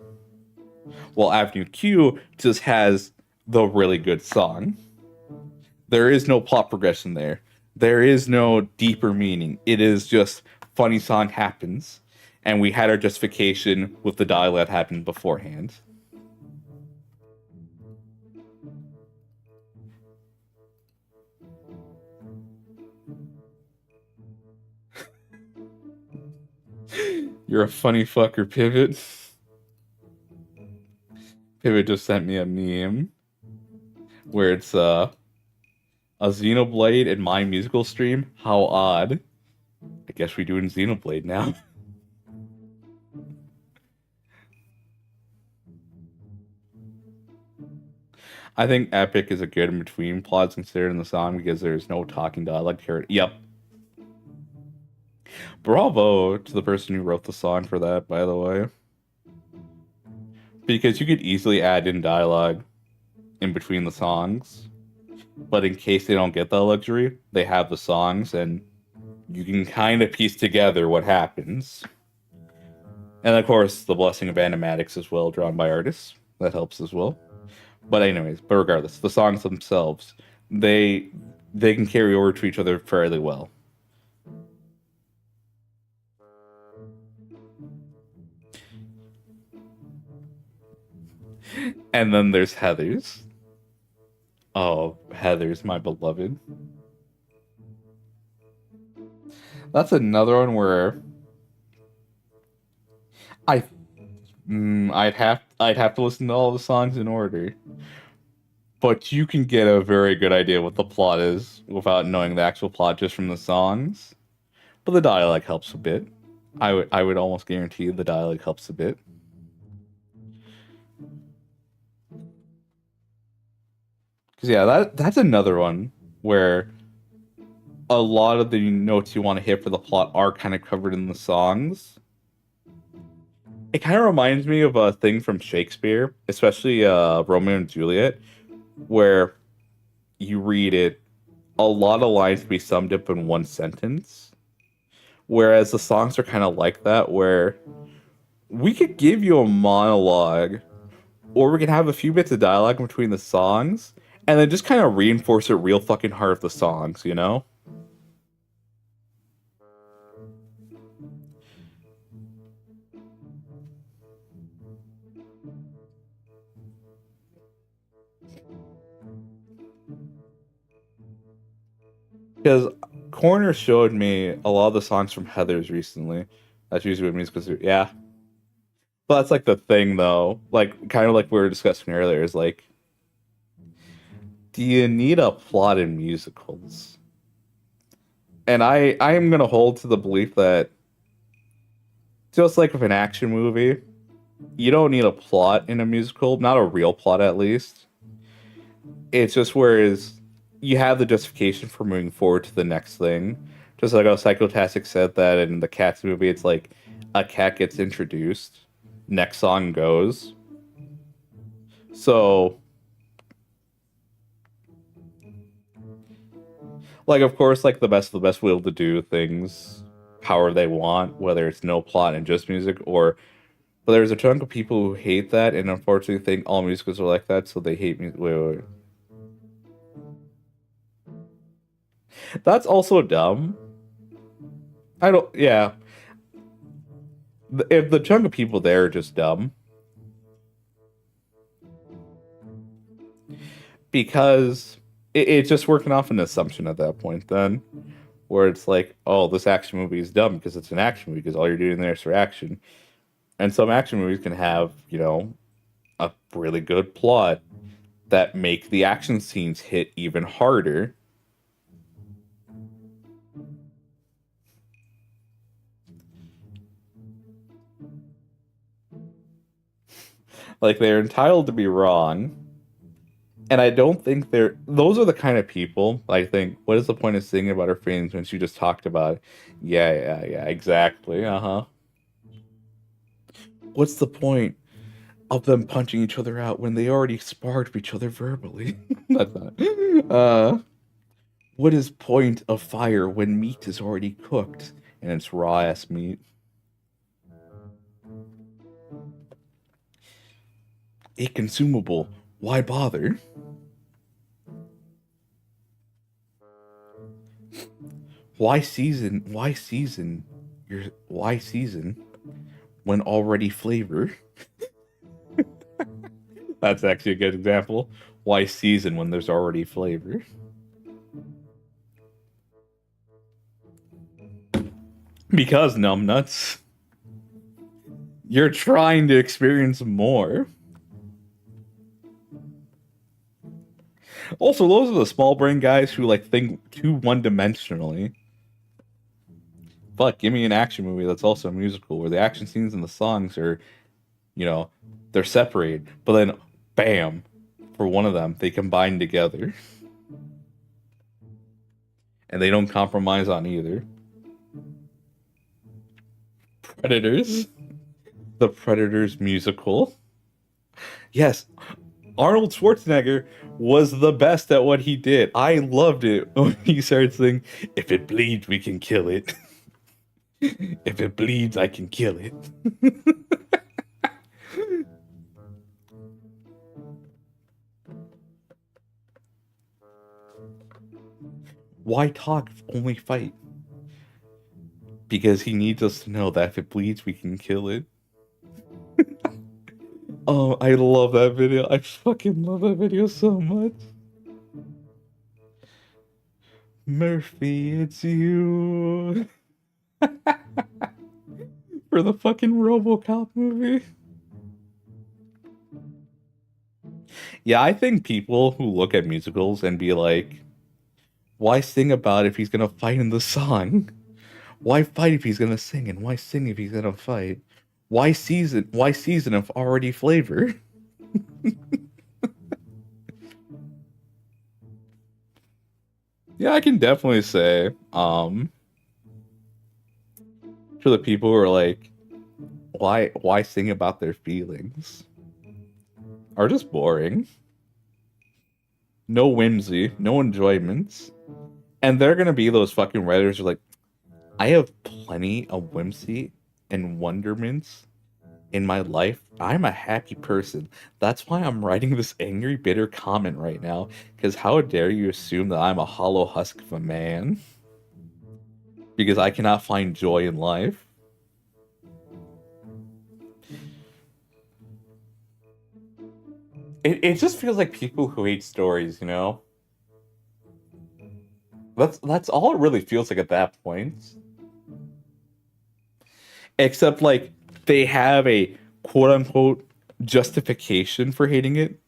While Avenue Q just has the really good song. There is no plot progression there. There is no deeper meaning. It is just funny song happens, and we had our justification with the dialogue that happened beforehand. You're a funny fucker, Pivot. Pivot just sent me a meme where it's a Xenoblade in my musical stream. How odd. I guess we do in Xenoblade now. I think Epic is a good in between plots considered in the song because there's no talking dialogue here. Yep. Bravo to the person who wrote the song for that, by the way. Because you could easily add in dialogue in between the songs. But in case they don't get that luxury, they have the songs and you can kind of piece together what happens. And of course, the blessing of animatics as well, drawn by artists. That helps as well. But regardless, the songs themselves, they can carry over to each other fairly well. And then there's Heather's. Oh, Heather's, my beloved. That's another one where I I'd have to listen to all the songs in order. But you can get a very good idea what the plot is without knowing the actual plot just from the songs. But the dialogue helps a bit. I would almost guarantee the dialogue helps a bit. Because yeah, that's another one where a lot of the notes you want to hit for the plot are kind of covered in the songs. It kind of reminds me of a thing from Shakespeare, especially Romeo and Juliet, where you read it, a lot of lines be summed up in one sentence. Whereas the songs are kind of like that, where we could give you a monologue, or we can have a few bits of dialogue between the songs, and then just kind of reinforce it real fucking hard of the songs, you know? Because Corner showed me a lot of the songs from Heather's recently. That's usually what music is. Yeah. But that's like the thing, though. Like, kind of like we were discussing earlier, is like, do you need a plot in musicals? And I am gonna hold to the belief that just like with an action movie, you don't need a plot in a musical, not a real plot at least. It's just whereas you have the justification for moving forward to the next thing. Just like how Psychotastic said that in the Cats movie, it's like a cat gets introduced, next song goes. So, like, of course, like the best of the best will to do things however they want, whether it's no plot and just music, or But there's a chunk of people who hate that and unfortunately think all musicals are like that, so they hate music. Wait. That's also dumb. I don't. Yeah. If the chunk of people there are just dumb, because it's just working off an assumption at that point, then, where it's like, oh, this action movie is dumb because it's an action movie because all you're doing there is for action. And some action movies can have, a really good plot that make the action scenes hit even harder. Like they're entitled to be wrong. And I don't think those are the kind of people I think, what is the point of singing about her feelings when she just talked about it? Yeah, exactly. Uh-huh. What's the point of them punching each other out when they already sparred with each other verbally? That's not. What is point of fire when meat is already cooked and it's raw ass meat? A consumable. Why bother? Why season? Why season when already flavor? That's actually a good example. Why season when there's already flavor? Because numbnuts. You're trying to experience more. Also, those are the small brain guys who like think too one-dimensionally. Fuck, give me an action movie that's also a musical where the action scenes and the songs are, you know, they're separated, but then bam, for one of them, they combine together. And they don't compromise on either. Predators. The Predators musical. Yes, Arnold Schwarzenegger was the best at what he did. I loved it when he started saying, "If it bleeds, we can kill it. If it bleeds, I can kill it." Why talk? Only fight. Because he needs us to know that if it bleeds, we can kill it. Oh, I love that video. I fucking love that video so much. Murphy, it's you. For the fucking RoboCop movie. Yeah, I think people who look at musicals and be like, why sing about if he's gonna fight in the song? Why fight if he's gonna sing? And why sing if he's gonna fight? Why season? Why season if already flavor? Yeah, I can definitely say, for the people who are like, why sing about their feelings? Are just boring. No whimsy, no enjoyments. And they're gonna be those fucking writers who are like, I have plenty of whimsy and wonderments in my life. I'm a happy person. That's why I'm writing this angry, bitter comment right now. Because how dare you assume that I'm a hollow husk of a man? Because I cannot find joy in life. It just feels like people who hate stories, you know? That's all it really feels like at that point. Except like they have a quote unquote justification for hating it.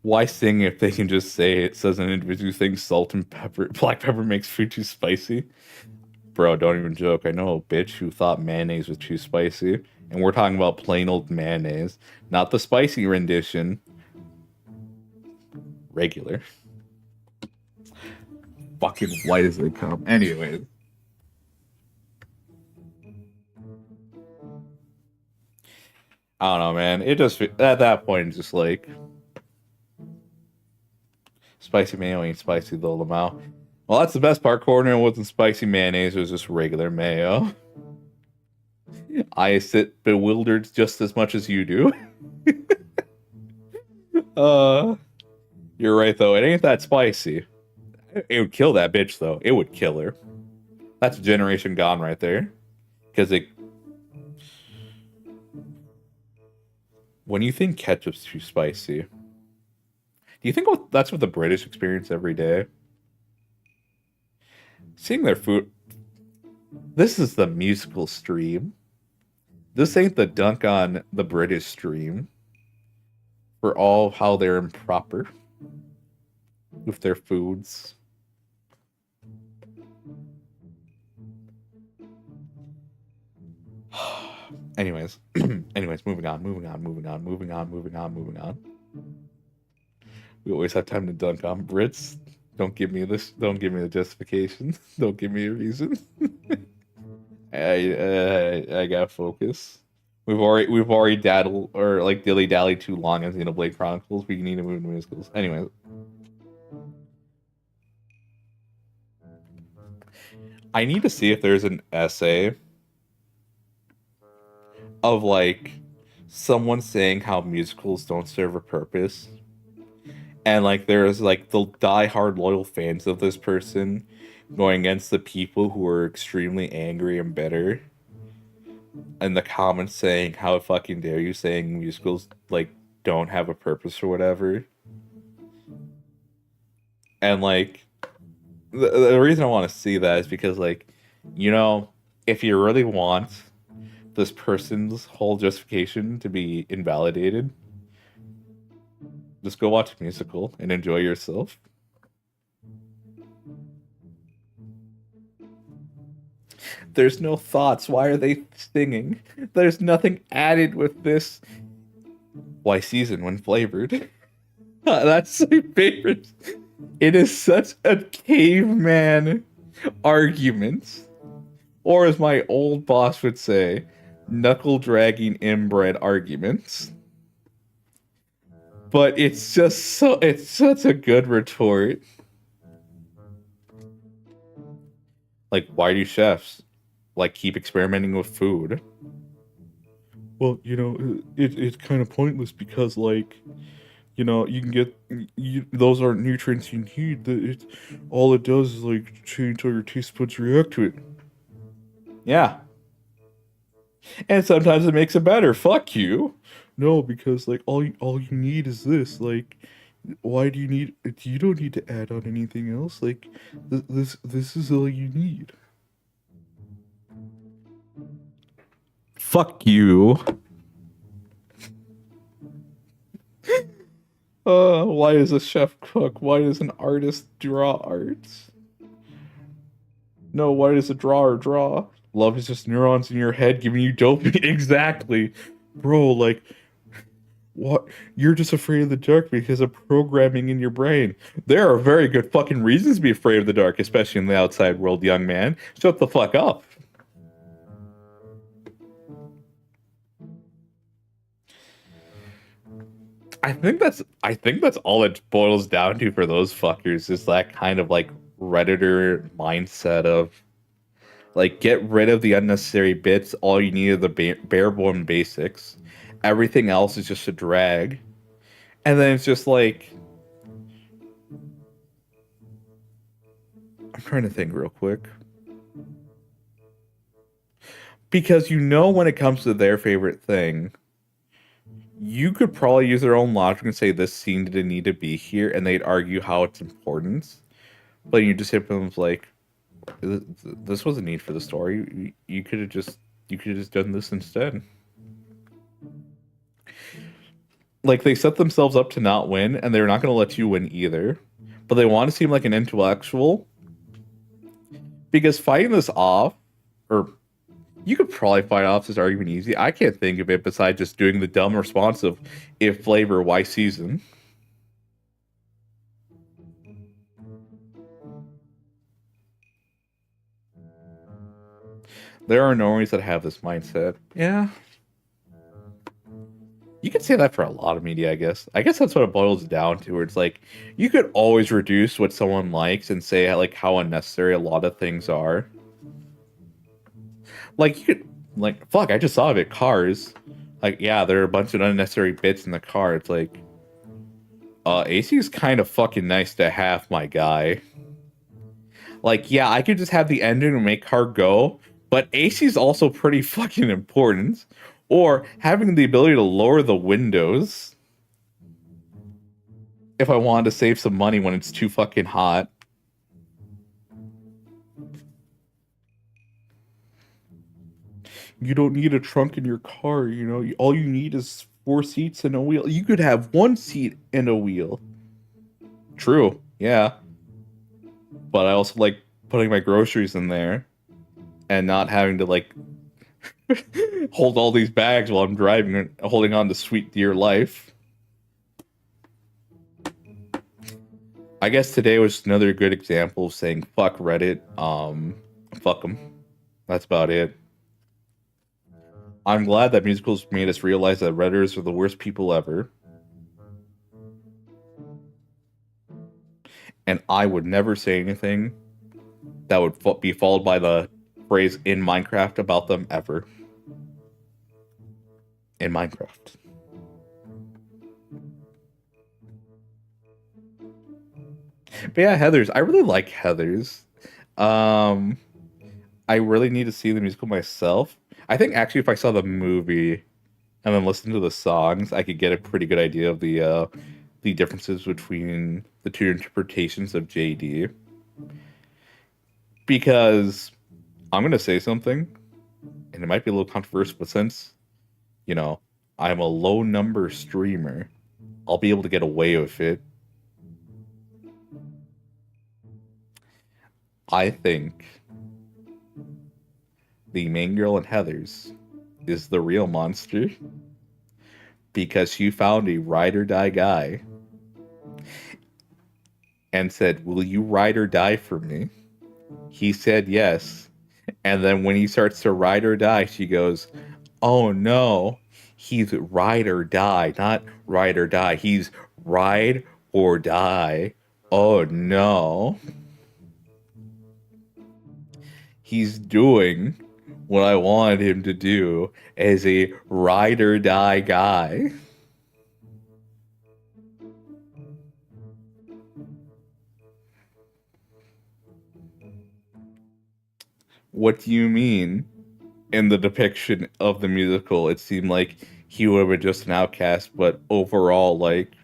Why sing if they can just say it says an individual thinks salt and pepper, black pepper makes food too spicy? Bro, don't even joke. I know a bitch who thought mayonnaise was too spicy. And we're talking about plain old mayonnaise, not the spicy rendition. Regular. Fucking white as they come. Anyways. I don't know, man. It just, at that point, it's just like, spicy mayo ain't spicy though, Lamau. Well, that's the best part. Corner wasn't spicy mayonnaise, it was just regular mayo. I sit bewildered just as much as you do. uh, you're right though. It ain't that spicy. It would kill that bitch though. It would kill her. That's a generation gone right there. Because it. When you think ketchup's too spicy, do you think that's what the British experience every day? Seeing their food. This is the musical stream. This ain't the dunk on the British stream for all how they're improper with their foods. Anyways, moving on. We always have time to dunk on Brits. Don't give me this. Don't give me the justification. Don't give me a reason. I gotta focus. We've already daddled or like dilly dally too long as Xenoblade Chronicles. We need to move to musicals. Anyway, I need to see if there's an essay of like someone saying how musicals don't serve a purpose, and like there's like the die-hard loyal fans of this person going against the people who are extremely angry and bitter in the comments saying how fucking dare you saying musicals like don't have a purpose or whatever. And like the reason I want to see that is because like, you know, if you really want this person's whole justification to be invalidated, just go watch a musical and enjoy yourself. There's no thoughts. Why are they singing? There's nothing added with this. Why season when flavored? That's my favorite. It is such a caveman argument. Or as my old boss would say, knuckle dragging inbred arguments. But it's such a good retort. Like, why do chefs like keep experimenting with food? Well, you know, it's kind of pointless because like, you know, you can get those aren't nutrients you need. All it does is like change how your taste buds react to it. Yeah. And sometimes it makes it better. Fuck you. No, because like all you need is this. Like, why do you need? You don't need to add on anything else. Like, this is all you need. Fuck you. Why does a chef cook? Why does an artist draw art? No, why does a drawer draw? Love is just neurons in your head giving you dopamine. Exactly. Bro, like, what? You're just afraid of the dark because of programming in your brain. There are very good fucking reasons to be afraid of the dark, especially in the outside world, young man. Shut the fuck up. I think that's all it boils down to for those fuckers is that kind of like Redditor mindset of like get rid of the unnecessary bits. All you need are the bare bone basics. Everything else is just a drag. And then it's just like I'm trying to think real quick. Because you know when it comes to their favorite thing, you could probably use their own logic and say this scene didn't need to be here, and they'd argue how it's important. But you just hit them like, this was a need for the story. You could have just done this instead. Like they set themselves up to not win, and they're not going to let you win either. But they want to seem like an intellectual because fighting this off, or you could probably fight off this argument easy. I can't think of it besides just doing the dumb response of if flavor, why season? There are Normies that have this mindset. Yeah. You could say that for a lot of media, I guess. I guess that's what it boils down to, where it's like you could always reduce what someone likes and say like how unnecessary a lot of things are. Like like, fuck, I just saw it. Cars. Like, yeah, there are a bunch of unnecessary bits in the car. It's like, AC is kind of fucking nice to have, my guy. Like, yeah, I could just have the engine and make car go, but AC is also pretty fucking important. Or having the ability to lower the windows if I wanted to save some money when it's too fucking hot. You don't need a trunk in your car, you know? All you need is 4 seats and a wheel. You could have 1 seat and a wheel. True, yeah. But I also like putting my groceries in there and not having to, like, hold all these bags while I'm driving and holding on to sweet dear life. I guess today was another good example of saying fuck Reddit. Fuck them. That's about it. I'm glad that musicals made us realize that Redditors are the worst people ever. And I would never say anything that would be followed by the phrase in Minecraft about them ever. In Minecraft. But yeah, Heathers. I really like Heathers. I really need to see the musical myself. I think actually if I saw the movie and then listened to the songs, I could get a pretty good idea of the differences between the two interpretations of JD. Because I'm gonna say something, and it might be a little controversial, but since, you know, I'm a low number streamer, I'll be able to get away with it. I think the main girl in Heathers is the real monster because she found a ride or die guy and said, "Will you ride or die for me?" He said yes. And then when he starts to ride or die, she goes, "Oh no, he's ride or die, not ride or die. He's ride or die. Oh no." He's doing what I wanted him to do as a ride or die guy. What do you mean? In the depiction of the musical, it seemed like he would have been just an outcast, but overall, like,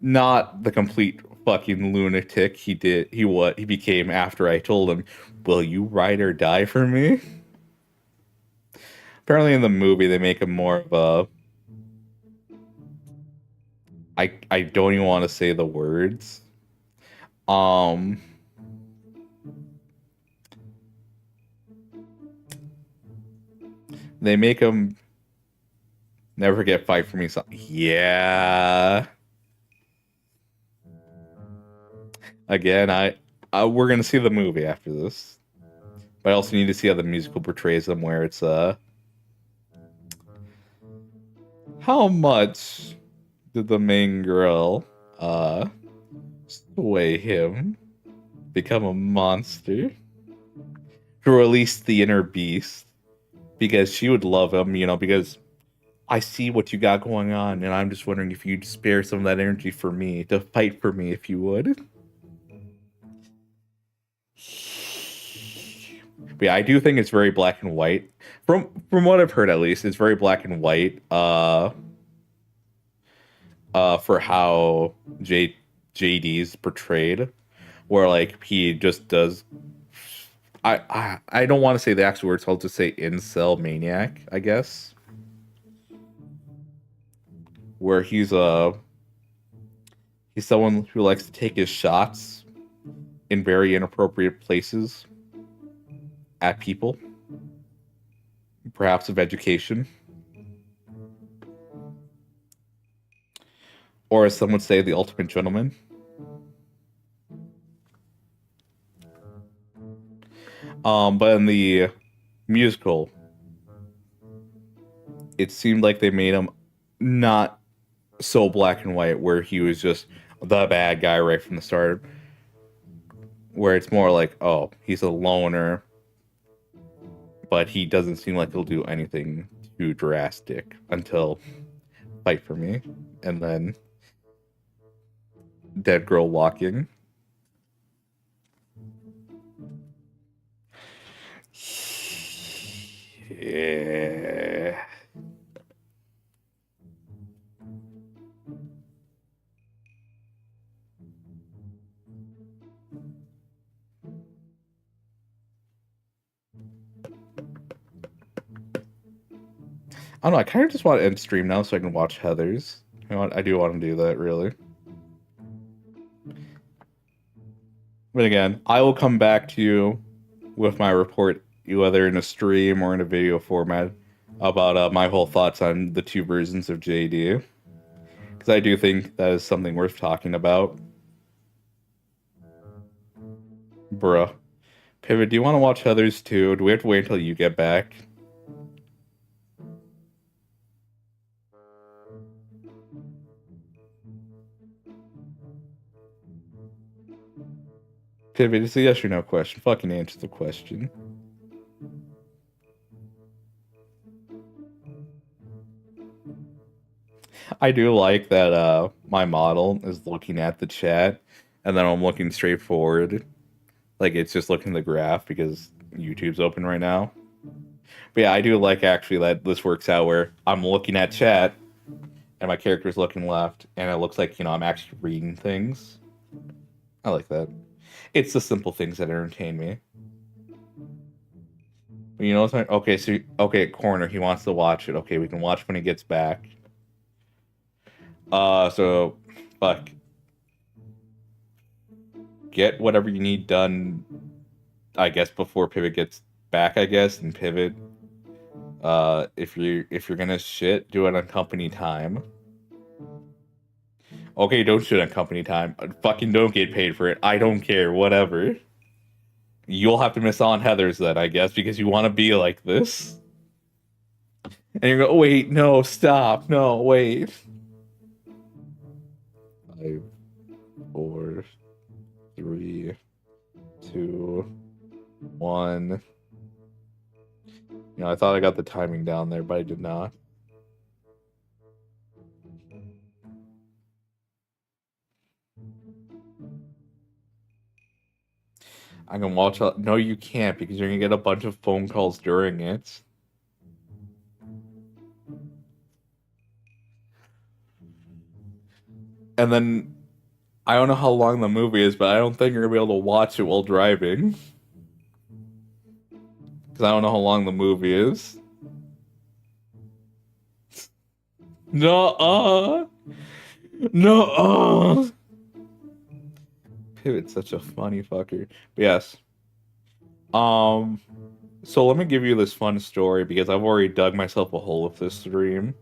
not the complete fucking lunatic he became after I told him, "Will you ride or die for me?" Apparently in the movie they make him more of a I don't even want to say the words. Um they make him never forget fight for me. So yeah. Again, we're gonna see the movie after this, but I also need to see how the musical portrays them. Where it's how much did the main girl sway him, become a monster, to release the inner beast? Because she would love him, you know, because I see what you got going on, and I'm just wondering if you'd spare some of that energy for me, to fight for me, if you would. But yeah, I do think it's very black and white. From what I've heard, at least, it's very black and white. For how JD's portrayed, where like he just does. I don't want to say the actual words. I'll just say incel maniac, I guess. Where he's someone who likes to take his shots in very inappropriate places at people, perhaps of education, or as some would say, the ultimate gentleman. But in the musical, it seemed like they made him not so black and white, where he was just the bad guy right from the start. Where it's more like, oh, he's a loner, but he doesn't seem like he'll do anything too drastic until Fight for Me, and then Dead Girl Walking. Yeah. I don't know. I kind of just want to end stream now so I can watch Heather's. You know what? I do want to do that, really. But again, I will come back to you with my report, whether in a stream or in a video format, about my whole thoughts on the two versions of JD. Because I do think that is something worth talking about. Bruh. Pivot, do you want to watch Heather's too? Do we have to wait until you get back? Pivot, it's a yes or no question. Fucking answer the question. I do like that my model is looking at the chat and then I'm looking straight forward. Like it's just looking at the graph because YouTube's open right now. But yeah, I do like actually that this works out where I'm looking at chat and my character's looking left and it looks like, I'm actually reading things. I like that. It's the simple things that entertain me. You know what's my okay, corner, he wants to watch it. Okay, we can watch when he gets back. So fuck. Get whatever you need done, I guess, before Pivot gets back, I guess, and Pivot. If you're gonna shit, do it on company time. Okay, don't shit on company time. Fucking don't get paid for it. I don't care, whatever. You'll have to miss on Heather's then, I guess, because you want to be like this. And you go, oh, wait, no, stop, no, wait. 5, 4, 3, 2, 1. I thought I got the timing down there, but I did not. I can watch. No, you can't because you're gonna get a bunch of phone calls during it. And then I don't know how long the movie is, but I don't think you're gonna be able to watch it while driving. Because I don't know how long the movie is. No, no. Pivot's such a funny fucker. But yes. So let me give you this fun story because I've already dug myself a hole with this stream.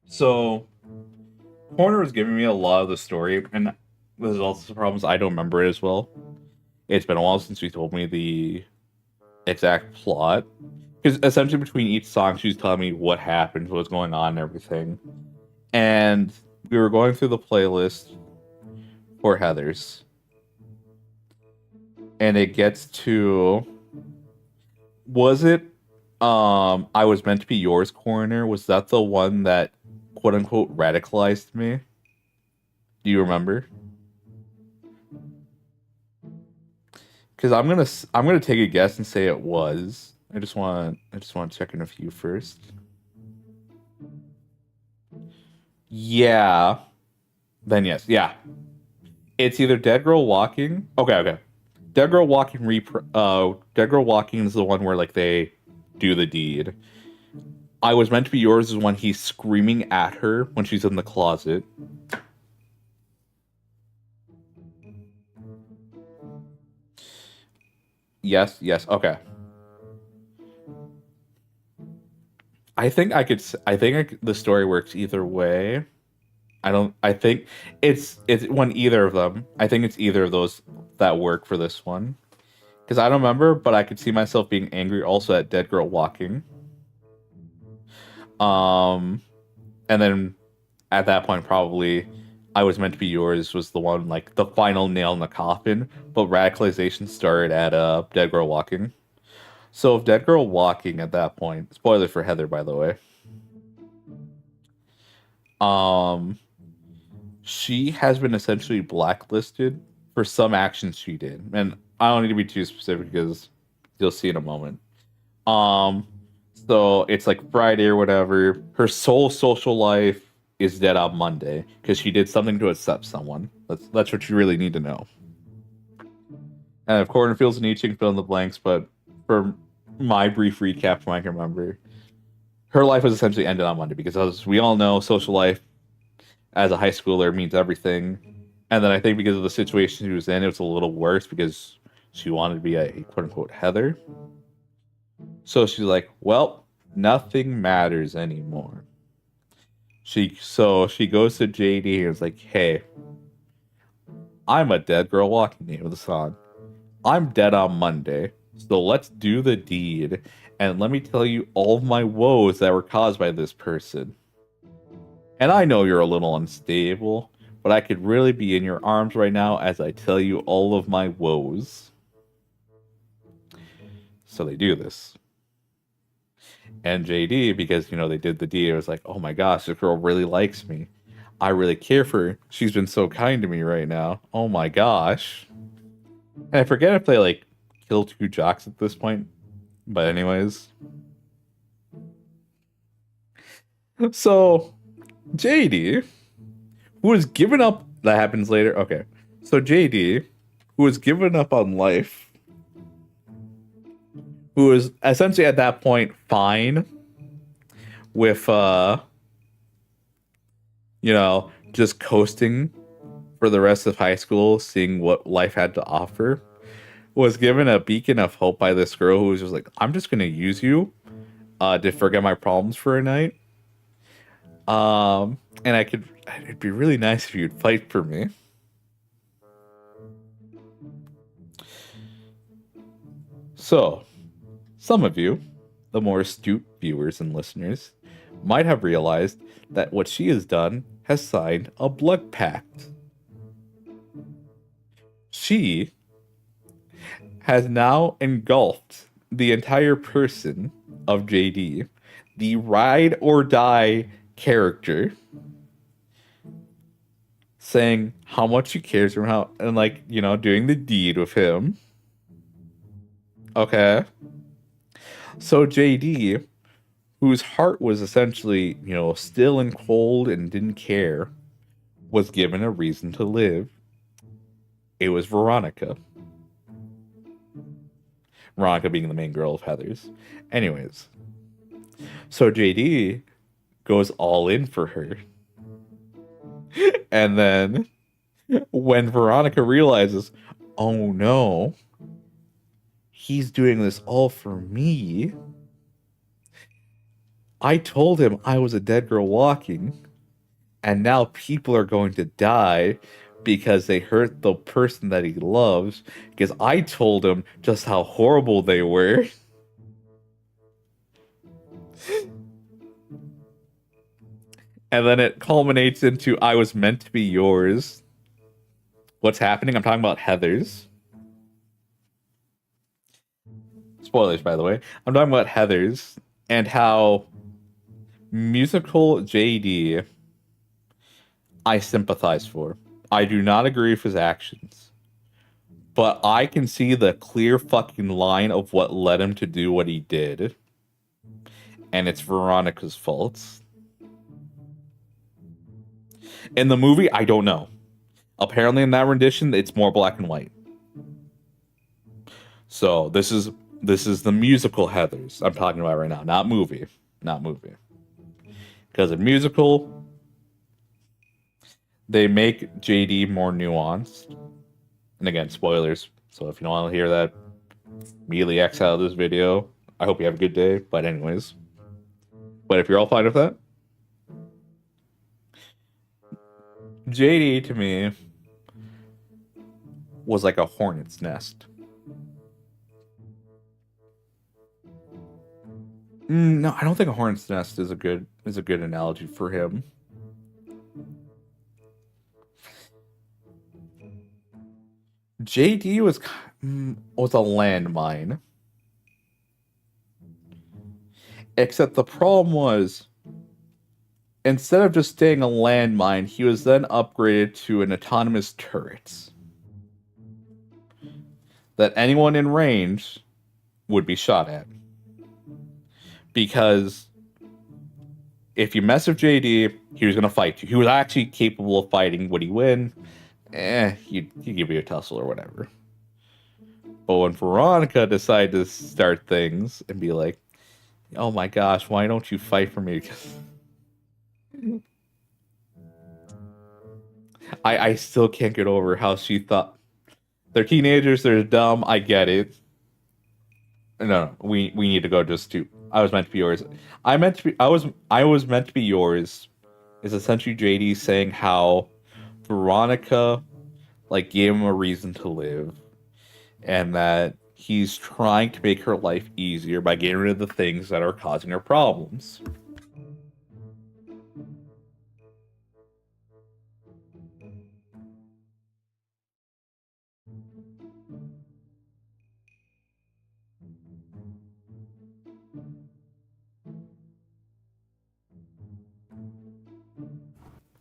So Corner was giving me a lot of the story, and there's also some problems I don't remember it as well. It's been a while since she told me the exact plot. Because essentially between each song, she was telling me what happened, what's going on, and everything. And we were going through the playlist for Heather's. And it gets to... Was it I Was Meant to Be Yours Corner? Was that the one that quote-unquote radicalized me? Do you remember? Because I'm gonna take a guess and say it was. I just want to check in a few first. Yeah. Then yes, yeah. It's either Dead Girl Walking. Okay. Dead Girl Walking Dead Girl Walking is the one where like they do the deed. I Was Meant to Be Yours is when he's screaming at her when she's in the closet. Yes, okay. I think the story works either way. I think it's when either of them. I think it's either of those that work for this one. Because I don't remember, but I could see myself being angry also at Dead Girl Walking. And then at that point probably I Was Meant to Be Yours was the one, like, the final nail in the coffin, but radicalization started at Dead Girl Walking. So if Dead Girl Walking at that point, spoiler for Heather, by the way, um, she has been essentially blacklisted for some actions she did. And I don't need to be too specific because you'll see in a moment. Um, so it's like Friday or whatever. Her sole social life is dead on Monday because she did something to upset someone. That's what you really need to know. And if cornfields and each fill in the blanks, but for my brief recap from I can remember, her life was essentially ended on Monday because as we all know, social life as a high schooler means everything. And then I think because of the situation she was in, it was a little worse because she wanted to be a quote unquote Heather. So she's like, well, nothing matters anymore. She goes to JD and is like, hey, I'm a dead girl walking, name of the song. I'm dead on Monday. So let's do the deed. And let me tell you all of my woes that were caused by this person. And I know you're a little unstable, but I could really be in your arms right now as I tell you all of my woes. So they do this. And JD, because, you know, they did the deed, it was like, oh my gosh, this girl really likes me. I really care for her. She's been so kind to me right now. Oh my gosh. And I forget if they, like, kill two jocks at this point. But anyways. So, JD, who has given up... That happens later? Okay. So JD, who has given up on life, who is essentially at that point fine with you know, just coasting for the rest of high school, seeing what life had to offer, was given a beacon of hope by this girl who was just like, I'm just gonna use you to forget my problems for a night. And it'd be really nice if you'd fight for me. So, some of you, the more astute viewers and listeners, might have realized that what she has done has signed a blood pact. She has now engulfed the entire person of JD, the ride or die character, saying how much she cares for him, how, and like, you know, doing the deed with him. Okay. So JD, whose heart was essentially, you know, still and cold and didn't care, was given a reason to live. It was Veronica. Veronica being the main girl of Heather's. Anyways, so JD goes all in for her. And then when Veronica realizes, oh no, he's doing this all for me. I told him I was a dead girl walking, and now people are going to die because they hurt the person that he loves because I told him just how horrible they were. And then it culminates into I Was Meant to Be Yours. What's happening? I'm talking about Heather's. Spoilers, by the way. I'm talking about Heather's and how musical JD I sympathize for. I do not agree with his actions. But I can see the clear fucking line of what led him to do what he did. And it's Veronica's fault. In the movie, I don't know. Apparently in that rendition, it's more black and white. So this is the musical Heathers I'm talking about right now, not movie. Not movie. Because in musical, they make JD more nuanced. And again, spoilers. So if you don't want to hear that, immediately X out of this video. I hope you have a good day. But anyways. But if you're all fine with that, JD to me was like a hornet's nest. No, I don't think a hornet's nest is a good analogy for him. JD was a landmine. Except the problem was, instead of just staying a landmine, he was then upgraded to an autonomous turret that anyone in range would be shot at. Because if you mess with JD, he was going to fight you. He was actually capable of fighting. Would he win? He'd give you a tussle or whatever. But when Veronica decided to start things and be like, oh my gosh, why don't you fight for me? I still can't get over how she thought they're teenagers, they're dumb. I get it. No, we need to go just to. I was meant to be yours. I was meant to be yours. Is essentially JD saying how Veronica like gave him a reason to live, and that he's trying to make her life easier by getting rid of the things that are causing her problems.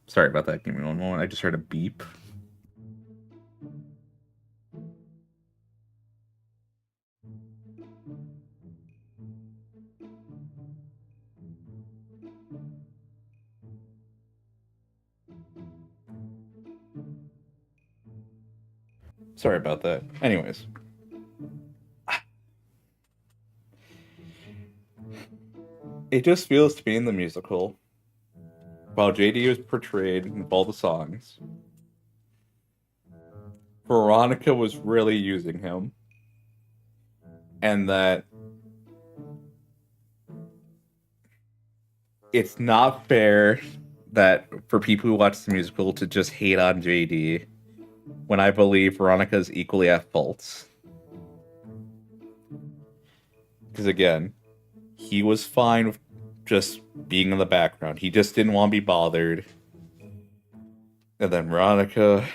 Sorry about that. Give me one moment. I just heard a beep. Sorry about that. Anyways. It just feels to me in the musical, while JD was portrayed in all the songs, Veronica was really using him. And that it's not fair that for people who watch the musical to just hate on JD when I believe Veronica is equally at fault. Because again, he was fine with just being in the background. He just didn't want to be bothered. And then Veronica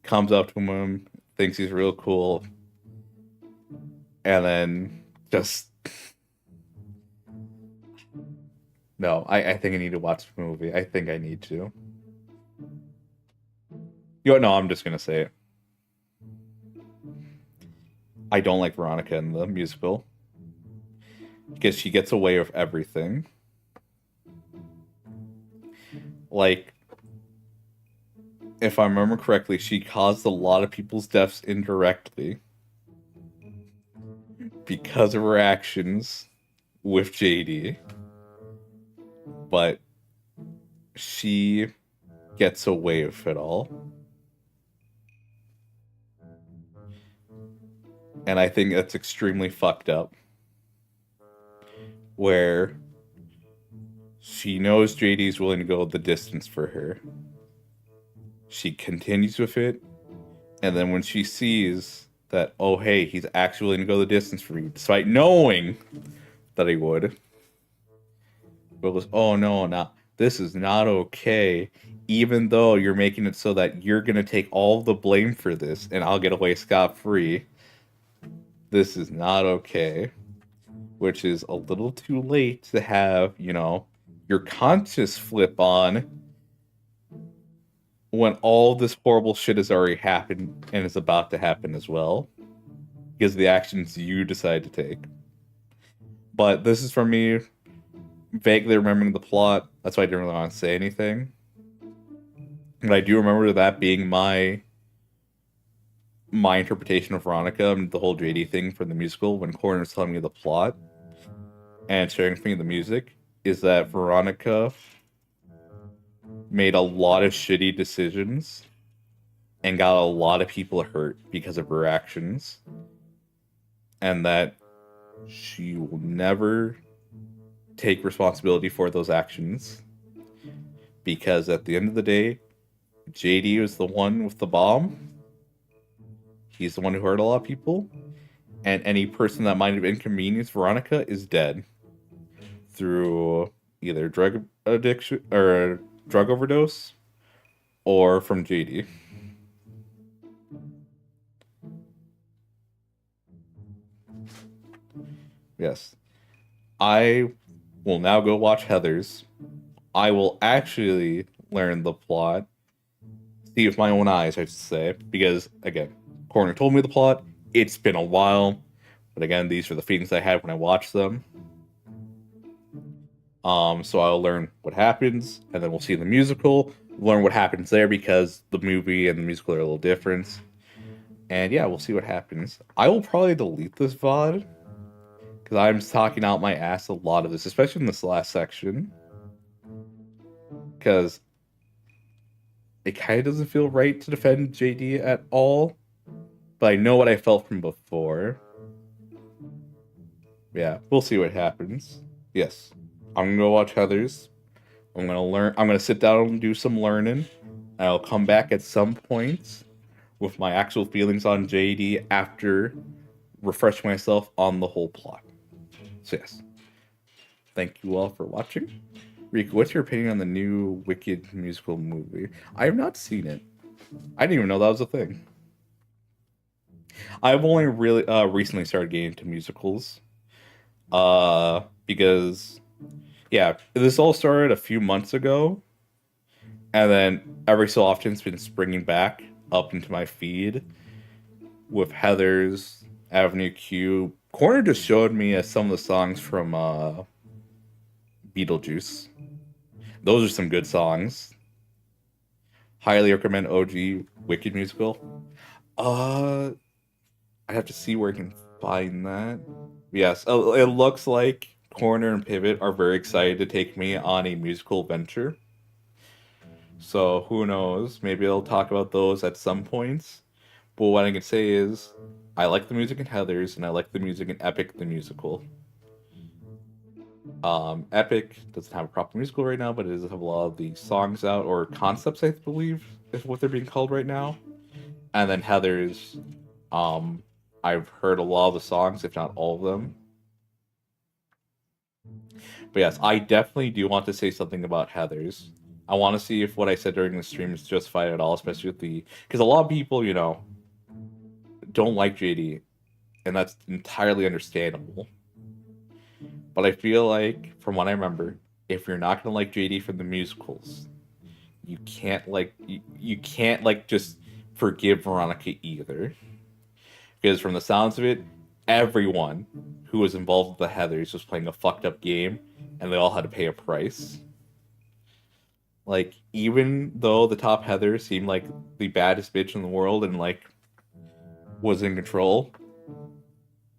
comes up to him, thinks he's real cool, and then just... No, I think I need to watch the movie. I think I need to. No, I'm just gonna say it. I don't like Veronica in the musical. Because she gets away with everything. Like, if I remember correctly, she caused a lot of people's deaths indirectly because of her actions with JD. But she gets away with it all. And I think that's extremely fucked up. Where she knows JD's willing to go the distance for her. She continues with it. And then when she sees that, oh, hey, he's actually willing to go the distance for me, despite knowing that he would, goes, oh, no, this is not okay. Even though you're making it so that you're going to take all the blame for this and I'll get away scot-free. This is not okay. Which is a little too late to have, your conscience flip on when all this horrible shit has already happened and is about to happen as well. Because of the actions you decide to take. But this is from me vaguely remembering the plot. That's why I didn't really want to say anything. But I do remember that being my interpretation of Veronica and the whole JD thing for the musical when Corin was telling me the plot and sharing with me the music, is that Veronica made a lot of shitty decisions and got a lot of people hurt because of her actions. And that she will never take responsibility for those actions. Because at the end of the day, JD was the one with the bomb. He's the one who hurt a lot of people. And any person that might have inconvenienced Veronica is dead. Through either drug addiction or drug overdose or from JD. Yes. I will now go watch Heather's. I will actually learn the plot, see with my own eyes, I should say, because again, Corner told me the plot. It's been a while, but again, these are the feelings I had when I watched them. So I'll learn what happens, and then we'll see the musical, learn what happens there because the movie and the musical are a little different. And yeah, we'll see what happens. I will probably delete this VOD because I'm talking out my ass a lot of this, especially in this last section. Because it kind of doesn't feel right to defend JD at all, but I know what I felt from before. Yeah, we'll see what happens. Yes, I'm gonna go watch Heather's. I'm gonna learn. I'm gonna sit down and do some learning. I'll come back at some point with my actual feelings on JD after refreshing myself on the whole plot. So yes, thank you all for watching. Rikku, what's your opinion on the new Wicked musical movie? I have not seen it. I didn't even know that was a thing. I've only really recently started getting into musicals. Because yeah, this all started a few months ago, and then every so often it's been springing back up into my feed with Heather's, Avenue Q. Corner just showed me some of the songs from Beetlejuice. Those are some good songs. Highly recommend OG Wicked musical. I have to see where I can find that. Yes, it looks like Corner and Pivot are very excited to take me on a musical venture. So who knows? Maybe I'll talk about those at some points. But what I can say is, I like the music in Heather's, and I like the music in Epic the musical. Epic doesn't have a proper musical right now, but it does have a lot of the songs out, or concepts, I believe, is what they're being called right now. And then Heather's, um, I've heard a lot of the songs, if not all of them. But yes, I definitely do want to say something about Heather's. I want to see if what I said during the stream is justified at all, especially with the because a lot of people, don't like JD, and that's entirely understandable. But I feel like, from what I remember, if you're not gonna like JD from the musicals, you can't like just forgive Veronica either. Because from the sounds of it, everyone who was involved with the Heathers was playing a fucked up game, and they all had to pay a price. Like, even though the top Heather seemed like the baddest bitch in the world and like was in control,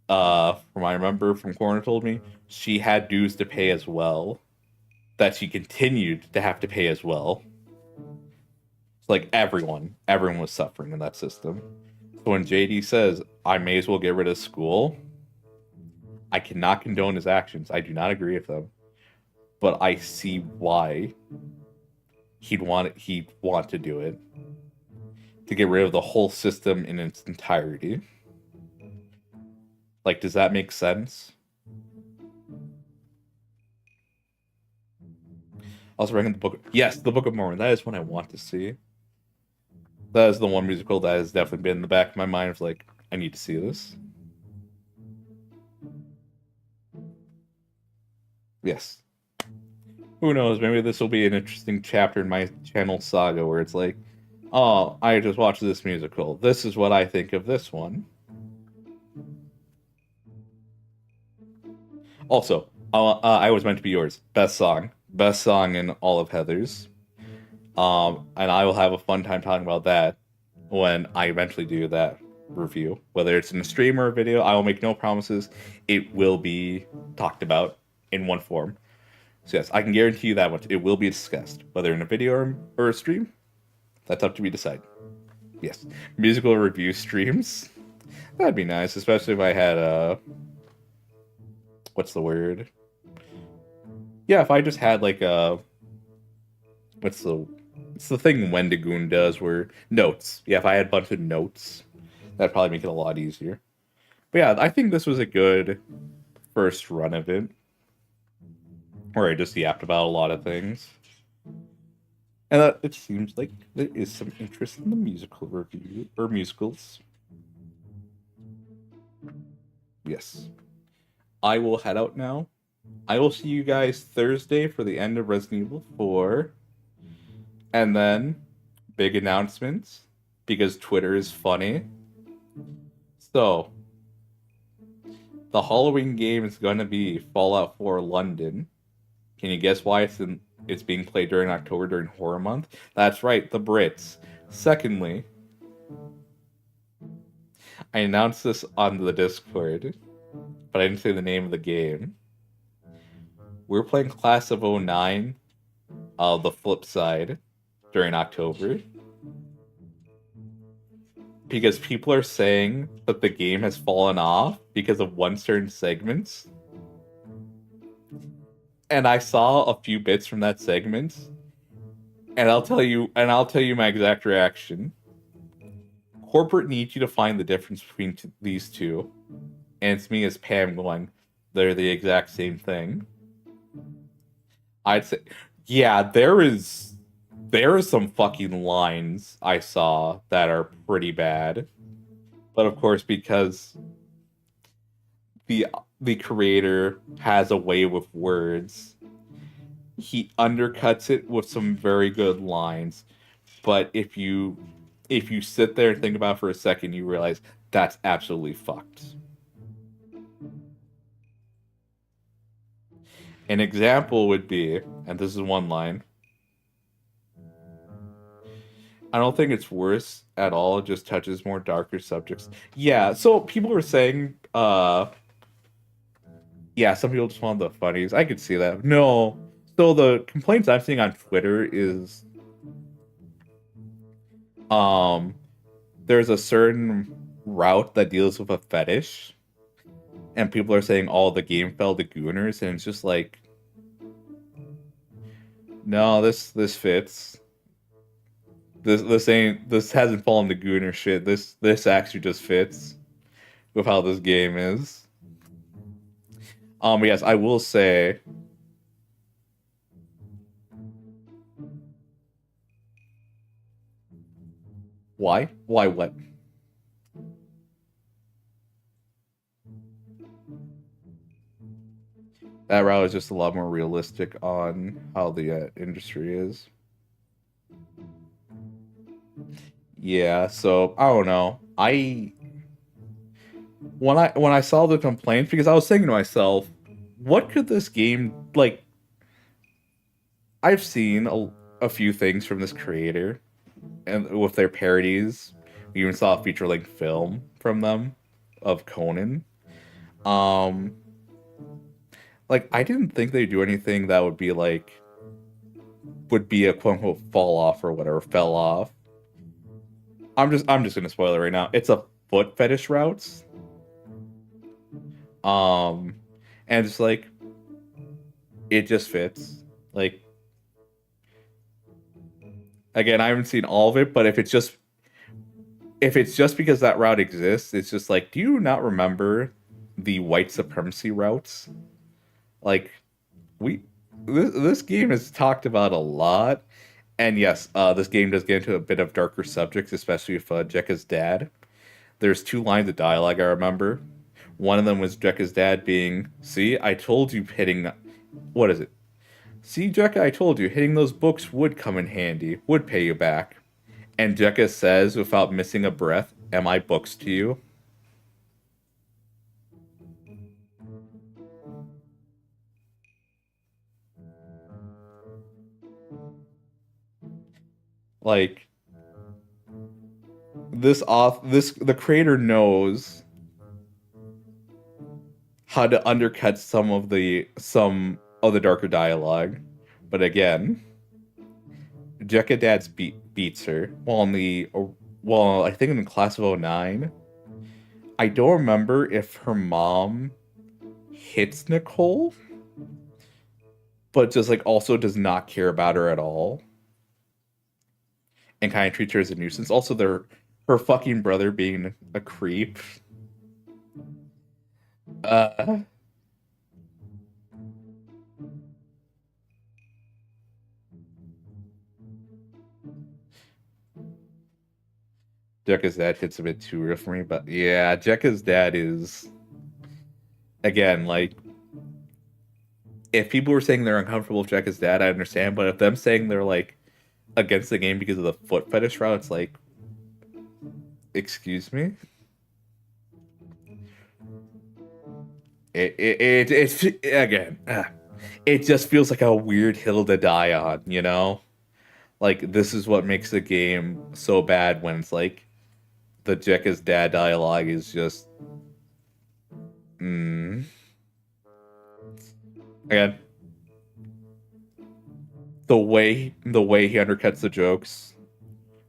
from I remember from Corner told me, she had dues to pay as well. That she continued to have to pay as well. It's like everyone was suffering in that system. So when JD says, I may as well get rid of school, I cannot condone his actions. I do not agree with them. But I see why he'd want to do it. To get rid of the whole system in its entirety. Like, does that make sense? Also reading the book. Yes, the Book of Mormon. That is one I want to see. That is the one musical that has definitely been in the back of my mind of like, I need to see this. Yes. Who knows? Maybe this will be an interesting chapter in my channel saga where it's like, oh, I just watched this musical. This is what I think of this one. Also, I Was Meant to Be Yours. Best song in all of Heather's. And I will have a fun time talking about that when I eventually do that review. Whether it's in a stream or a video, I will make no promises. It will be talked about in one form. So yes, I can guarantee you that much. It will be discussed, whether in a video or a stream. That's up to me to decide. Yes, musical review streams. That'd be nice, especially if I had what's the word? Yeah, if I just had like a what's the it's the thing Wendigoon does where notes. Yeah, if I had a bunch of notes, that'd probably make it a lot easier. But yeah, I think this was a good first run of it. Where I just yapped about a lot of things. And it seems like there is some interest in the musical review or musicals. Yes. I will head out now. I will see you guys Thursday for the end of Resident Evil 4. And then big announcements because Twitter is funny. So, the Halloween game is going to be Fallout 4 London. Can you guess why it's being played during October during Horror Month? That's right, the Brits. Secondly, I announced this on the Discord, but I didn't say the name of the game. We're playing Class of '09, the flip side, during October. Because people are saying that the game has fallen off because of one certain segment. And I saw a few bits from that segment, and I'll tell you my exact reaction. Corporate needs you to find the difference between these two. And it's me as Pam going, they're the exact same thing. I'd say, yeah, there is some fucking lines I saw that are pretty bad. But of course, because the creator has a way with words, he undercuts it with some very good lines. But if you sit there and think about it for a second, you realize that's absolutely fucked. An example would be, and this is one line, I don't think it's worse at all, it just touches more darker subjects. Yeah, so people were saying, yeah, some people just want the funnies. I could see that. No. So the complaints I'm seeing on Twitter is there's a certain route that deals with a fetish, and people are saying all the game fell to gooners, and it's just like, no, this fits. This hasn't fallen to gooner shit. This actually just fits with how this game is. Yes, I will say. Why? Why what? That route is just a lot more realistic on how the industry is. Yeah, so I don't know. When I saw the complaints, because I was thinking to myself, what could this game like? I've seen a few things from this creator, and with their parodies, we even saw a feature-length film from them of Conan. Um, like I didn't think they'd do anything that would be like would be a quote unquote fall off or whatever fell off. I'm just gonna spoil it right now. It's a foot fetish routes. Um, and it's like it just fits. Like again, I haven't seen all of it, but if it's just because that route exists, it's just like, do you not remember the white supremacy routes? Like we this game is talked about a lot, and yes, this game does get into a bit of darker subjects, especially with Jekka's dad. There's two lines of dialogue I remember. One of them was Jekka's dad being, "See, I told you hitting, what is it? See, Jekka, I told you hitting those books would come in handy, would pay you back." And Jekka says, without missing a breath, "Am I books to you?" Like the creator knows how to undercut some of the darker dialogue, but again, Jekka Dad's beats her. Well, I think in the class of '09, I don't remember if her mom hits Nicole, but just like also does not care about her at all, and kind of treats her as a nuisance. Also, her fucking brother being a creep. Uh, Jekka's dad hits a bit too real for me, but yeah, Jekka's dad is again, like, if people were saying they're uncomfortable with Jack as dad, I understand. But if them saying they're like against the game because of the foot fetish route, it's like, excuse me. It's again, it just feels like a weird hill to die on, you know? Like, this is what makes the game so bad when it's like the Jack as dad dialogue is just, mm. Again, the way he undercuts the jokes,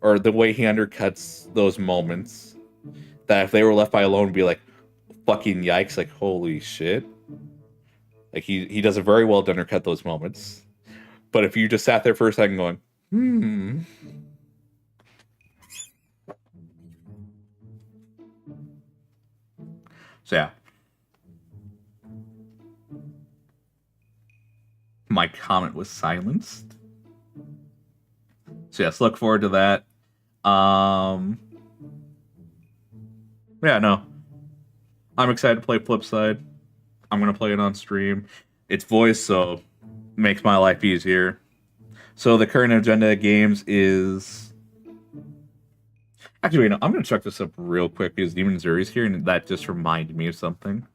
or the way he undercuts those moments, that if they were left by alone, would be like, fucking yikes! Like, holy shit! Like, he does a very well to undercut those moments. But if you just sat there for a second going, hmm. So yeah, my comment was silenced. So yes, look forward to that. Yeah, no, I'm excited to play Flipside. I'm gonna play it on stream. It's voice, so makes my life easier. So the current agenda of games is actually, wait, no, I'm gonna check this up real quick because Demon Zuri's here, and that just reminded me of something.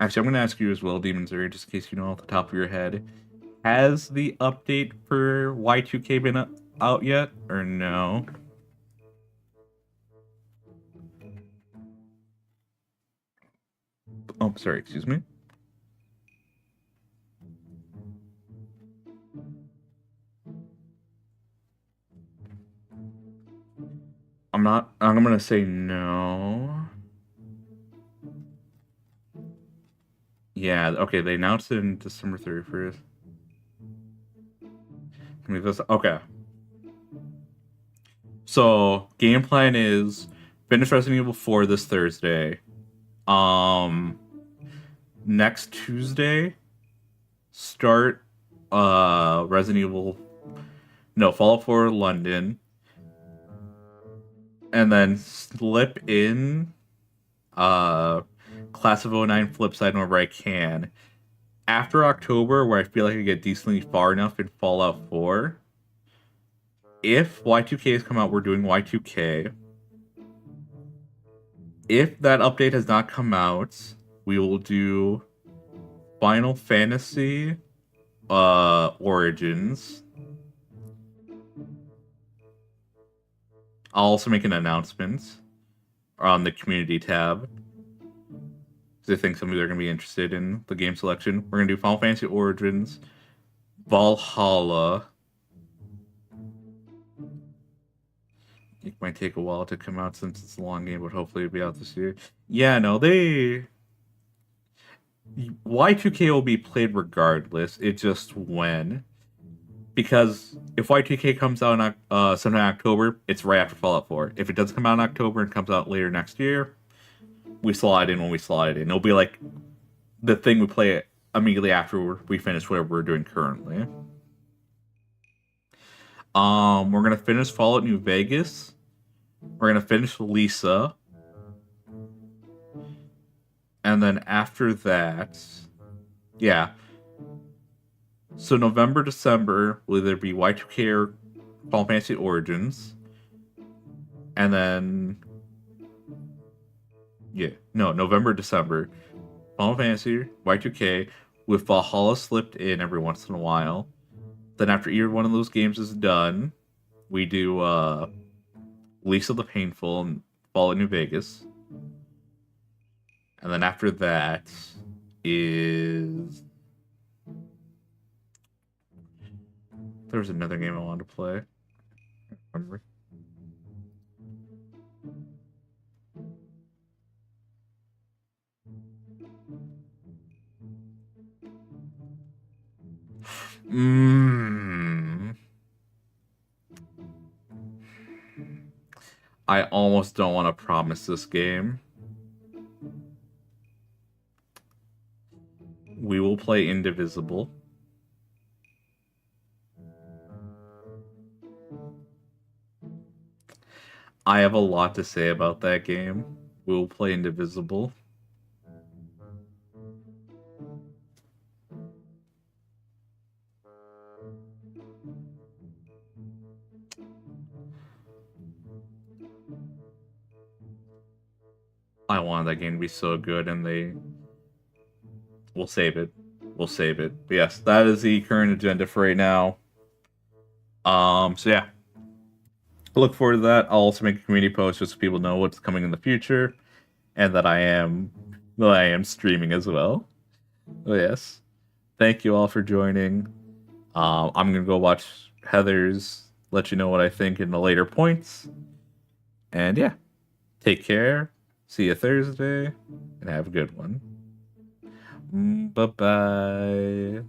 Actually, I'm gonna ask you as well, Demon Zuri, just in case you know off the top of your head. Has the update for Y2K been out yet, or no? Oh, sorry, excuse me. I'm not. I'm gonna say no. Yeah. Okay. They announced it in December 31st. Can we just okay? So game plan is finish Resident Evil 4 this Thursday. Um, next Tuesday, start Resident Evil. No, Fallout 4 London, and then slip in Class of '09 Flipside whenever I can. After October, where I feel like I get decently far enough in Fallout 4, if Y2K has come out, we're doing Y2K. If that update has not come out, we will do Final Fantasy Origins. I'll also make an announcement on the community tab because I think some of you are going to be interested in the game selection. We're going to do Final Fantasy Origins, Valhalla. It might take a while to come out since it's a long game, but hopefully it'll be out this year. Yeah, no, Y2K will be played regardless. It's just when. Because if Y2K comes out in sometime in October, it's right after Fallout 4. If it doesn't come out in October and comes out later next year, we slide in when we slide in. It'll be like the thing we play immediately after we finish whatever we're doing currently. We're gonna finish Fallout New Vegas. We're gonna finish Lisa. And then after that, yeah. So November, December will either be Y2K or Final Fantasy Origins. And then yeah, no, November, December. Final Fantasy, Y2K, with Valhalla slipped in every once in a while. Then after either one of those games is done, we do Lisa the Painful and Fallout New Vegas. And then after that is there was another game I wanted to play. I can't remember. I almost don't want to promise this game. We will play Indivisible. I have a lot to say about that game. We will play Indivisible. I wanted that game to be so good, and we'll save it. We'll save it. But yes, that is the current agenda for right now. So yeah, I look forward to that. I'll also make a community post just so people know what's coming in the future, and that I am streaming as well. Oh yes, thank you all for joining. I'm gonna go watch Heather's. Let you know what I think in the later points. And yeah, take care. See you Thursday, and have a good one. Bye bye.